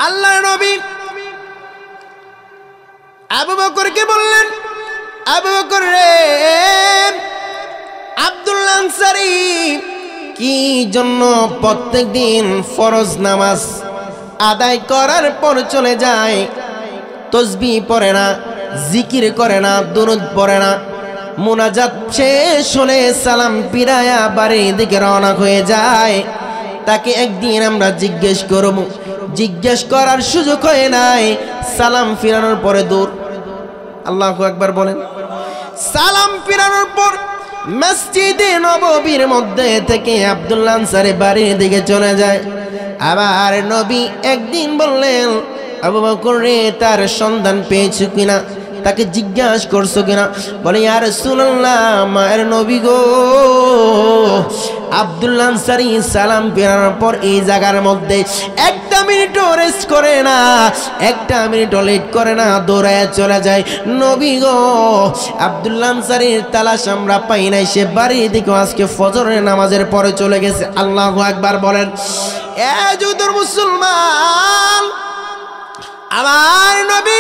আল্লাহর নবী আবু বকরকে বললেন, আবু বকর রে, আব্দুল্লাহ আনসারী কি জন্য প্রত্যেকদিন ফরজ নামাজ আদায় করার পর চলে যায়, তসবিহ পড়ে না, জিকির করে না, দুরূদ পড়ে না, মুনাজাত শেষ হলে সালাম ফিরায়া বাড়ির দিকে রওনা হয়ে যায়। তাকে একদিন আমরা জিজ্ঞেস করব, জিজ্ঞেস করার সুযোগ হয় নাই, সালাম ফিরানোর পরে দূর। আল্লাহু আকবার বলেন। সালাম ফিরানোর পর মসজিদে নববীর মধ্যে থেকে আব্দুল্লাহ আনসারী বাড়ির দিকে চলে যায়। আবার নবী একদিন বললেন, আবু বকর রে, তার সন্ধান পেয়েছো কিনা, তাকে জিজ্ঞাসা করছো কিনা? বলে, ইয়া রাসূলুল্লাহ, মায়ের নবী গো, আব্দুল্লাহ আনসারী সালাম ফেরানোর পর এই জায়গার মধ্যে একটা মিনিটও রেস্ট করে না, একটা মিনিটও লেট করে না, দৌড়ায় চলে যায়। নবী গো, আব্দুল্লাহ আনসারীর তালাশ আমরা পাই নাই, সে বাড়ির দিকে আজকে ফজরের নামাজের পরে চলে গেছে। আল্লাহু আকবার বলেন। এ যুদ্ধর মুসলমান, আমার নবী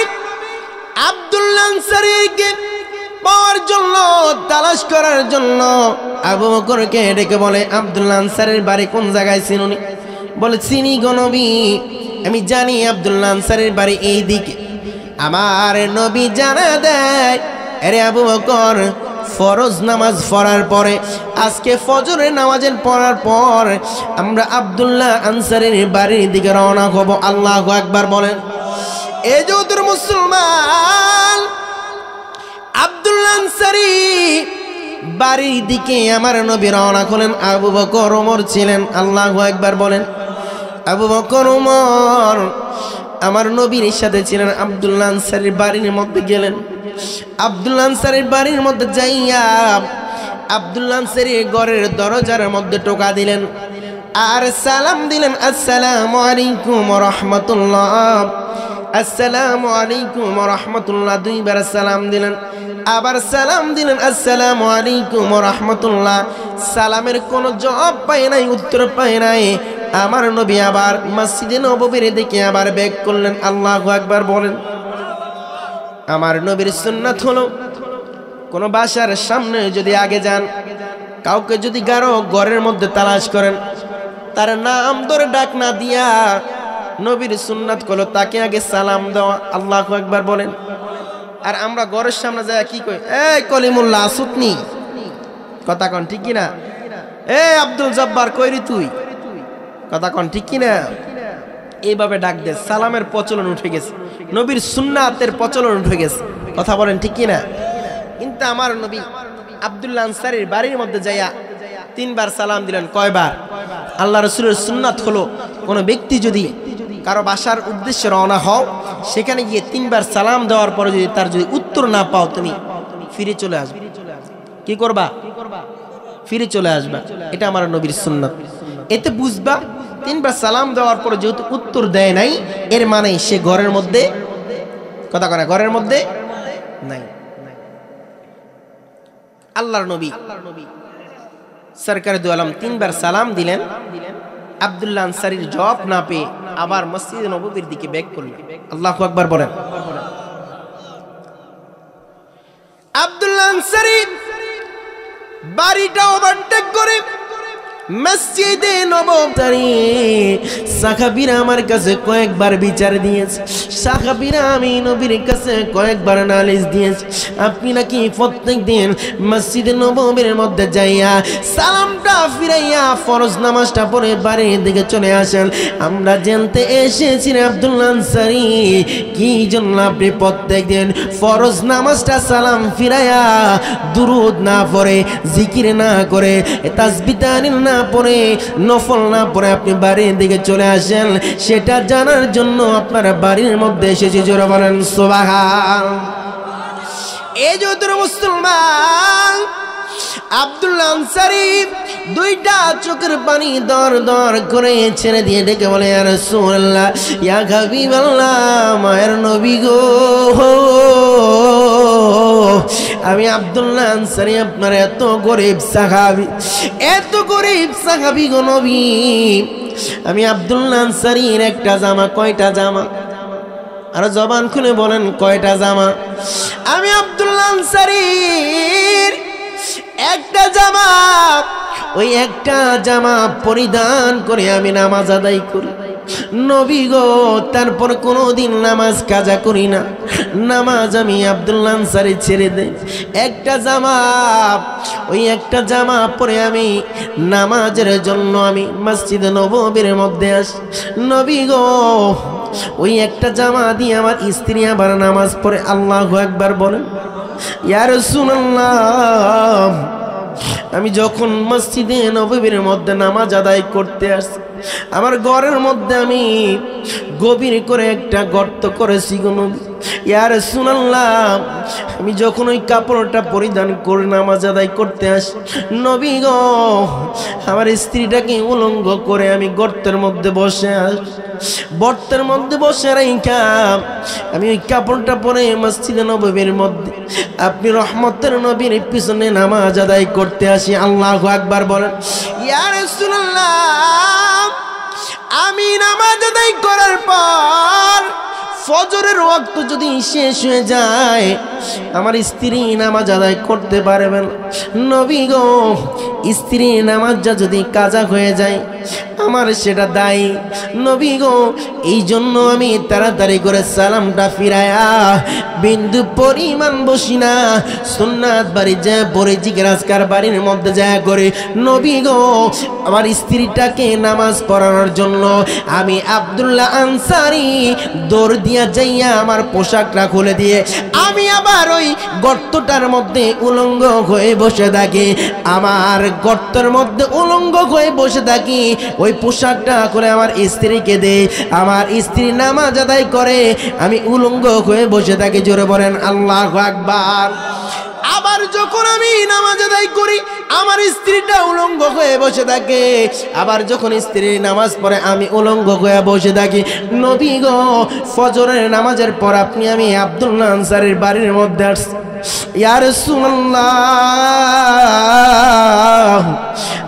আব্দুল্লাহ আনসারীকে পাওয়ার জন্য, তালাশ করার জন্য আবু বকরকে ডেকে বলে, আব্দুল্লাহ আনসারীর বাড়ি কোন জায়গায় চিনুনি? বলে, চিনি গো নবী, আমি জানি আব্দুল্লাহ আনসারীর বাড়ি এই দিকে। আমার নবী জানা দেয়, আরে আবু বকর, ফরজ নামাজ পড়ার পরে, আজকে ফজরের নামাজের পড়ার পর আমরা আব্দুল্লাহ আনসারীর বাড়ির দিকে রওনা হব। আল্লাহু আকবার বলেন। এই যুদ্ধর মুসলমান, আব্দুল্লাহ আনসারী বাড়ির দিকে আমার নবী রওনা করলেন। আবু বকর ওমর ছিলেন। আল্লাহু আকবার বলেন। আবু বকর ওমর আমার নবীর সাথে ছিলেন। আব্দুল্লাহ আনসারীর বাড়ির মধ্যে গেলেন। আব্দুল্লাহ আনসারীর বাড়ির মধ্যে যাইয়া আব্দুল্লাহ আনসারীর ঘরের দরজার মধ্যে টোকা দিলেন আর সালাম দিলেন, আসসালামু আলাইকুম ওয়া রাহমাতুল্লাহ, আসসালামু আলাইকুম ওয়া রাহমাতুল্লাহ। দুইবার সালাম দিলেন, আবার সালাম দিলেন, আসসালামু আলাইকুম ওয়া রাহমাতুল্লাহ। সালামের কোনো জবাব পায় নাই, উত্তর পায় নাই। আমার নবী আবার মসজিদে নববীর দিকে আবার ব্যাক করলেন। আল্লাহু আকবার বলেন। আমার নবীর সুন্নাত হলো, কোনো বাসার সামনে যদি আগে যান, কাউকে যদি কারো ঘরের মধ্যে তালাশ করেন, তার নাম ধরে ডাক না দিয়া নবীর সুন্নাত হলো তাকে আগে সালাম দেওয়া। আল্লাহু আকবার বলেন। আর আমরা ঘরের সামনে যায় কি কই, এই কলিমুল্লাহ আসুতনি, কথা কন ঠিক কিনা? এ আব্দুল জব্বার কইরি তুই, কথা কন ঠিক কিনা? এইভাবে ডাক দে। সালামের প্রচলন উঠে গেছে, নবীর সুন্নাতের প্রচলন উঠে গেছে, কথা বলেন ঠিক কিনা? কিন্তু আমার নবী আব্দুল্লাহ আনসারীর বাড়ির মধ্যে যাইয়া 3 বার সালাম দিলেন। কয়বার? আল্লাহ রাসূলের সুন্নাত হলো, কোনো ব্যক্তি যদি কারো বাসার উদ্দেশ্যে রওনা হও, সেখানে গিয়ে 3 বার সালাম দেওয়ার পরে যদি তার যদি উত্তর না পাও, তুমি ফিরে চলে আসবে। কি করবা? ফিরে চলে আসবা। এটা আমার নবীর সুন্নাত। এতে বুঝবা 3 বার সালাম দেওয়ার পরে যেহেতু উত্তর দেয় নাই, এর মানে সে ঘরের মধ্যে, কথা কয়, ঘরের মধ্যে নাই। আল্লাহর নবী সরকার দু আলম 3 বার সালাম দিলেন। আব্দুল্লাহ আনসারীর জবাব না পেয়ে আবার মসজিদে নববীর দিকে ব্যাক করলেন। আল্লাহু আকবার বলেন। আব্দুল্লাহ আনসারী বাড়িটা ওভারটেক করে মসজিদে নববী, সাহাবীরা আমার কাছে কয়েকবার বিচার দিয়েছে, সাহাবীরা আমি নবীর কাছে কয়েকবার নালিশ দিয়েছে, আপনি নাকি প্রত্যেকদিন মসজিদে নববীর মধ্যে যাইয়া সালামটা ফিরাইয়া ফরজ নামাজটা পড়ে বাড়ির দিকে চলে আসেন। আমরা জানতে এসেছি আব্দুল্লাহ আনসারী কি জন্য আপনি প্রত্যেকদিন ফরজ নামাজটা সালাম ফিরাইয়া দুরূদ না পড়ে, জিকির না করে, তাসবিহ তাহলিল না পড়ে, নফল না পড়ে আপনি বাড়ির দিকে চলে আসেন, সেটা জানার জন্য আপনারা বাড়ির মধ্যে এসেছি। জোরে বলেন সুবহান। এই যে মুসলমান, আব্দুল্লাহ আনসারী দুইটা চোখের পানি দর দর করে ছেড়ে দিয়ে ডেকে বলে ইয়া রাসূলুল্লাহ ইয়া হাবিবাল্লাহ মায়ের নবী গো আমি আব্দুল্লাহ আনসারী আপনার এত গরিব সাহাবী গো নবী আমি আব্দুল্লাহ আনসারীর একটা জামা কয়টা জামা আর জবান খুলে বলেন কয়টা জামা আমি আব্দুল্লাহ আনসারীর একটা জামা ওই একটা জামা পরিধান করে আমি নামাজ আদায় করি নবী গো তারপর কোনোদিন নামাজ কাজা করি না নামাজ আমি আব্দুল্লাহ আনসারী ছেড়ে দেই একটা জামা ওই একটা জামা পরে আমি নামাজের জন্য আমি মসজিদে নববীর মধ্যে আসি নবী গো ওই একটা জামা দিয়ে আমার স্ত্রী আবার নামাজ পড়ে আল্লাহু আকবার বলেন ইয়া রাসূলুল্লাহ আমি যখন মসজিদে নববীর মধ্যে নামাজ আদায় করতে আসি আমার ঘরের মধ্যে আমি গভীর করে একটা গর্ত করেছি গো নবী ইয়া রাসূলুল্লাহ আমি যখন ওই কাপড়টা পরিধান করে নামাজ আদায় করতে আসি নবী গো আমার স্ত্রীটাকে উলঙ্গ করে আমি গর্তের মধ্যে বসে গর্তের মধ্যে বসে রাইখা আমি ওই কাপড়টা পরে মসজিদে নববীর মধ্যে আপনি রহমতের নবীর পিছনে নামাজ আদায় করতে আসি আল্লাহু আকবার বলেন ইয়া রাসূলুল্লাহ আমি নামাজ আদায় করার পর ফজরের ওয়াক্ত যদি শেষ হয়ে যায় আমার স্ত্রী নামাজ আদায় করতে পারবেন নবী গো স্ত্রী নামাজটা যদি কাজা হয়ে যায় আমার সেটা দায়ী নবী গো এই জন্য আমি তাড়াতাড়ি করে সালামটা ফিরায়া বিন্দু পরিমাণ বসি না সুন্নাত বাড়ি যায় পরে জিজ্ঞাসকার বাড়ির মধ্যে যায় করে নবী গো আমার স্ত্রীটাকে নামাজ পড়ানোর জন্য আমি আব্দুল্লাহ আনসারী দৌড় দিয়া যাইয়া আমার পোশাকটা খুলে দিয়ে আমি আবার ওই গর্তটার মধ্যে উলঙ্গ হয়ে বসে থাকি আমার গর্তের মধ্যে উলঙ্গ হয়ে বসে থাকি ওই পোশাকটা করে আমার স্ত্রীকে দেই আমার স্ত্রী নামাজ আদায় করে আমি উলঙ্গ হয়ে বসে থাকি জোরে বলেন আল্লাহু আকবার আবার যখন আমি নামাজ আদায় করি আমার স্ত্রীটা উলঙ্গ হয়ে বসে থাকে আবার যখন স্ত্রী নামাজ পড়ে আমি উলঙ্গ হয়ে বসে থাকি নবী গো ফজরের নামাজের পর আপনি আমি আব্দুল্লাহ আনসারীর বাড়ির মধ্যে আসছি ইয়া রাসূলুল্লাহ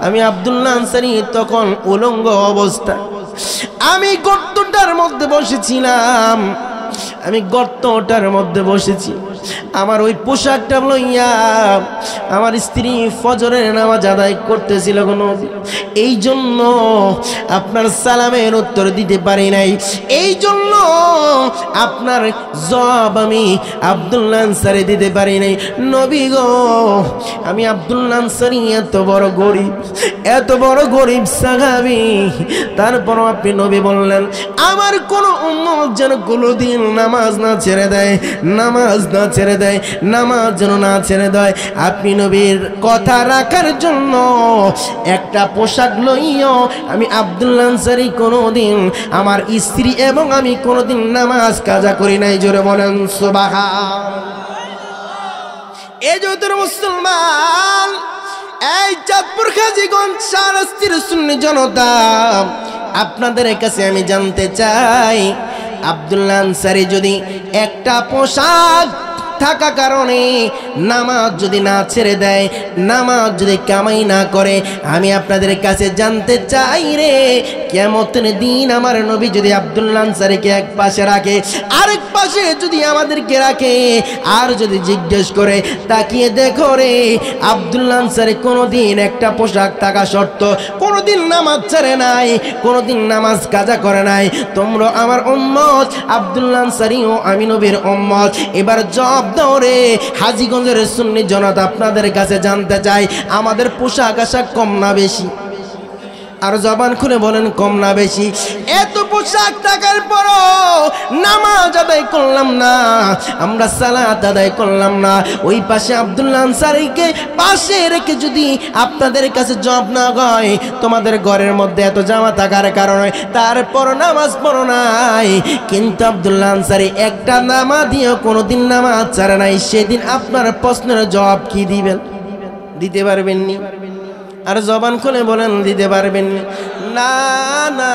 আমি আব্দুল্লাহ আনসারী তখন উলঙ্গ অবস্থা আমি গর্তটার মধ্যে বসেছিলাম আমি গর্তটার মধ্যে বসেছি আমার ওই পোশাকটা লইয়া আমার স্ত্রী ফজরের নামাজ আদায় করতেছিল নবী এই জন্য আপনার সালামের উত্তর দিতে পারি নাই এই জন্য আপনার জবাব আমি আব্দুল্লাহ আনসারী দিতে পারি নাই নবী গো আমি আব্দুল্লাহ আনসারী এত বড় গরিব সাহাবী তারপর আপনি নবী বললেন আমার কোন উম্মত যেন কোনোদিন নামাজ না ছেড়ে দেয় নামাজ যেন না ছেড়ে দেয় আপনি নবীর কথা রাখার জন্য একটা পোশাক লইও আমি আব্দুল্লাহ আনসারী কোনোদিন আমার স্ত্রী এবং আমি কোনোদিন নামাজ কাজা করি নাই জোরে বলেন সুবহানাল্লাহ এই যে মুসলমান এই চাঁদপুর খাজিগঞ্জ শাহরাস্তির সুন্নি জনতা আপনাদের কাছে আমি জানতে চাই আব্দুল্লাহ আনসারী যদি একটা পোশাক থাকা কারণে নামাজ যদি না ছেড়ে দেয় নামাজ যদি কামাই না করে আমি আপনাদের কাছে জানতে চাই রে কিয়ামতের দিন আমার নবী যদি আব্দুল্লাহ আনসারীকে এক পাশে রাখে আরেক পাশে যদি আমাদেরকে রাখে আর যদি জিজ্ঞেস করে তাকিয়ে দেখো রে আব্দুল্লাহ আনসারী কোনোদিন একটা পোশাক থাকা সত্য কোনোদিন নামাজ ছেড়ে নাই কোনোদিন নামাজ কাজা করে নাই তোমরা আমার উম্মত আব্দুল্লাহ আনসারী ও আমি নবীর উম্মত এবার জব দৌড়ে হাজীগঞ্জের সুন্নি জনতা আপনাদের কাছে জানতে চাই আমাদের পোশাক আশাক কম না বেশি আর জবান খুলে বলেন কম না বেশি এত পোশাক থাকার পরও নামাজ আদায় করলাম না আমরা সালাত আদায় করলাম না ওই পাশে আব্দুল্লাহ আনসারীকে পাশে রেখে যদি আপনাদের কাছে জব না হয় তোমাদের ঘরের মধ্যে এত জামা থাকার কারণে তারপর নামাজ পড়ো নাই কিন্তু আব্দুল্লাহ আনসারী একটা নামাজ দিয়েও কোনোদিন নামাজ ছাড়ে নাই সেদিন আপনার প্রশ্নের জবাব কি দিবেন দিতে পারবেননি আর জবান খুলে বলেন দিতে পারবেন না? না,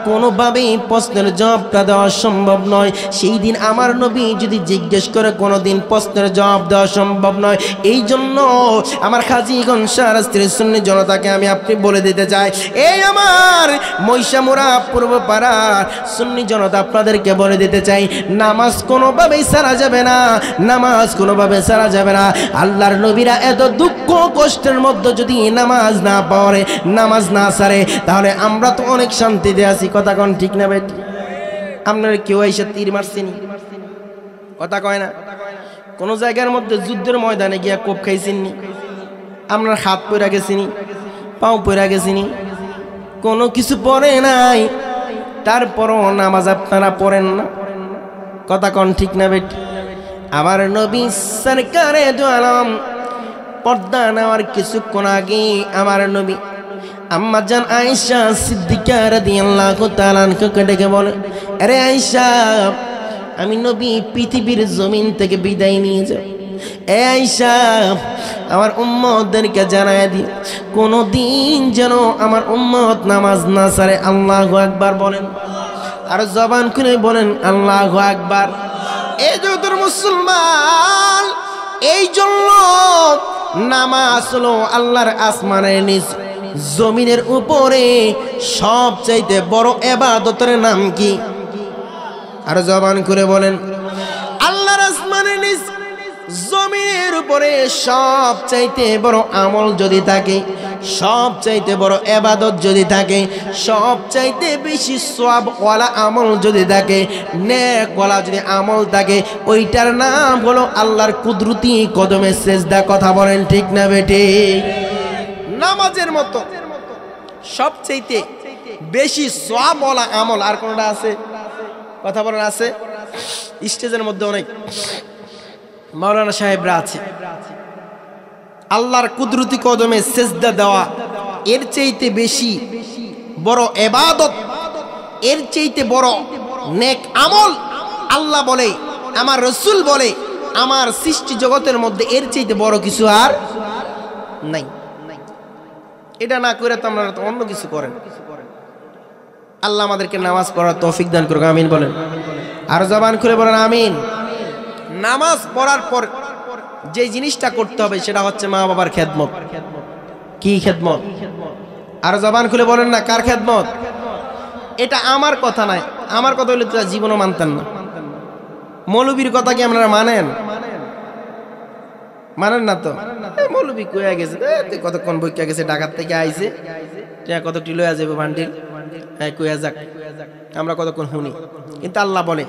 কোনোভাবেই প্রশ্নের জবাবটা দেওয়া সম্ভব নয়। সেই দিন আমার নবী যদি জিজ্ঞেস করে, কোনোদিন প্রশ্নের জবাব দেওয়া সম্ভব নয়। এই জন্য আমার খাজিগঞ্জ শাহরাস্তির সুন্নি জনতাকে আমি আপনি বলে দিতে চাই, এই আমার মহিষামুড়া পূর্ব পাড়ার সুন্নি জনতা আপনাদেরকে বলে দিতে চাই, নামাজ কোনোভাবেই ছাড়া যাবে না, নামাজ কোনোভাবে ছাড়া যাবে না। আল্লাহর নবীরা এত দুঃখ কষ্টের মধ্যে যদি নামাজ না পড়ে, নামাজ না ছাড়ে, তাহলে আমরা তো অনেক শান্তিতে আছি। কথা কোন ঠিক না ভাই? আপনারা কেউ এসে তীর মারছেনি? কথা কয় না? কোন জায়গার মধ্যে যুদ্ধের ময়দানে গিয়া কোপ খাইছেননি? আপনার হাত পয়রা গেছিনি, পাও পয়রা গেছিনি, কোনো কিছু পড়ে নাই, তারপরও নামাজ আপনারা পড়েন না। কথা কোন ঠিক না ভাই? আমার নবী সরকারে দু আলম পর্দা নেওয়ার কিছুক্ষণ আগে আমার নবী আম্মা জান আয়েশা সিদ্দিকা রাদিয়াল্লাহু তাআলা আনহাকে ডেকে বলে, আরে আয়েশা, আমি নবী পৃথিবীর জমিন থেকে বিদায় নিয়ে যাব। এ আয়েশা, আমার উম্মতদেরকে জানায় দি, কোনদিন যেন আমার উম্মত নামাজ না ছাড়ে। আল্লাহু আকবার বলেন, আর জবান খুলে বলেন আল্লাহু আকবার। এই যুগের মুসলমান, এই জন্য নামাজ হলো আল্লাহর আসমানের নিচ জমিনের উপরে সবচাইতে বড় ইবাদতের নাম কি? আর জবান করে বলেন, আল্লাহর আসমানের নিচ জমিনের উপরে সবচাইতে বড় আমল যদি থাকে, সবচাইতে বড় ইবাদত যদি থাকে, সবচাইতে বেশি সওয়াবওয়ালা আমল যদি থাকে, নেকওয়ালা যদি আমল থাকে, ওইটার নাম হলো আল্লাহর কুদরতি কদমে সেজদা। কথা বলেন ঠিক না বেটি? নামাজের মতো সবচাইতে বেশি সওয়াবওয়ালা আমল আর কোনটা আছে? কথা বলেন, আছে? স্টেজের মধ্যে অনেক মাওলানা সাহেবরা আছে। আল্লাহর কুদরতি কদমে সেজদা দেওয়া এর চাইতে বেশি বড় ইবাদত, এর চাইতে বড় নেক আমল আল্লাহ বলে, আমার রাসূল বলে, আমার সৃষ্টি জগতের মধ্যে এর চাইতে বড় কিছু আর নাই। এটা না করে তো আমরা অন্য কিছু করেন। আল্লাহ আমাদেরকে নামাজ পড়ার তৌফিক দান করুক, আমিন বলেন। আর জবান খুলে বলেন আমিন। নামাজ পড়ার পর যে জিনিসটা করতে হবে সেটা হচ্ছে মা বাবার খেদমত। কি খেদমত? আর জবান খুলে বলেন না, কার খেদমত? এটা আমার কথা নাই, আমার কথা হলে তো জীবনও মানতেন না। মৌলবীর কথা কি আপনারা মানেন? মানেন না তো। মৌলবী কইয়া গেছে, কতক্ষণ বইকা গেছে, ঢাকার থেকে আইছে, কতটি লইয়া যাবে ভান্ডিল, কইয়া যাক, আমরা কতক্ষণ শুনি। কিন্তু আল্লাহ বলে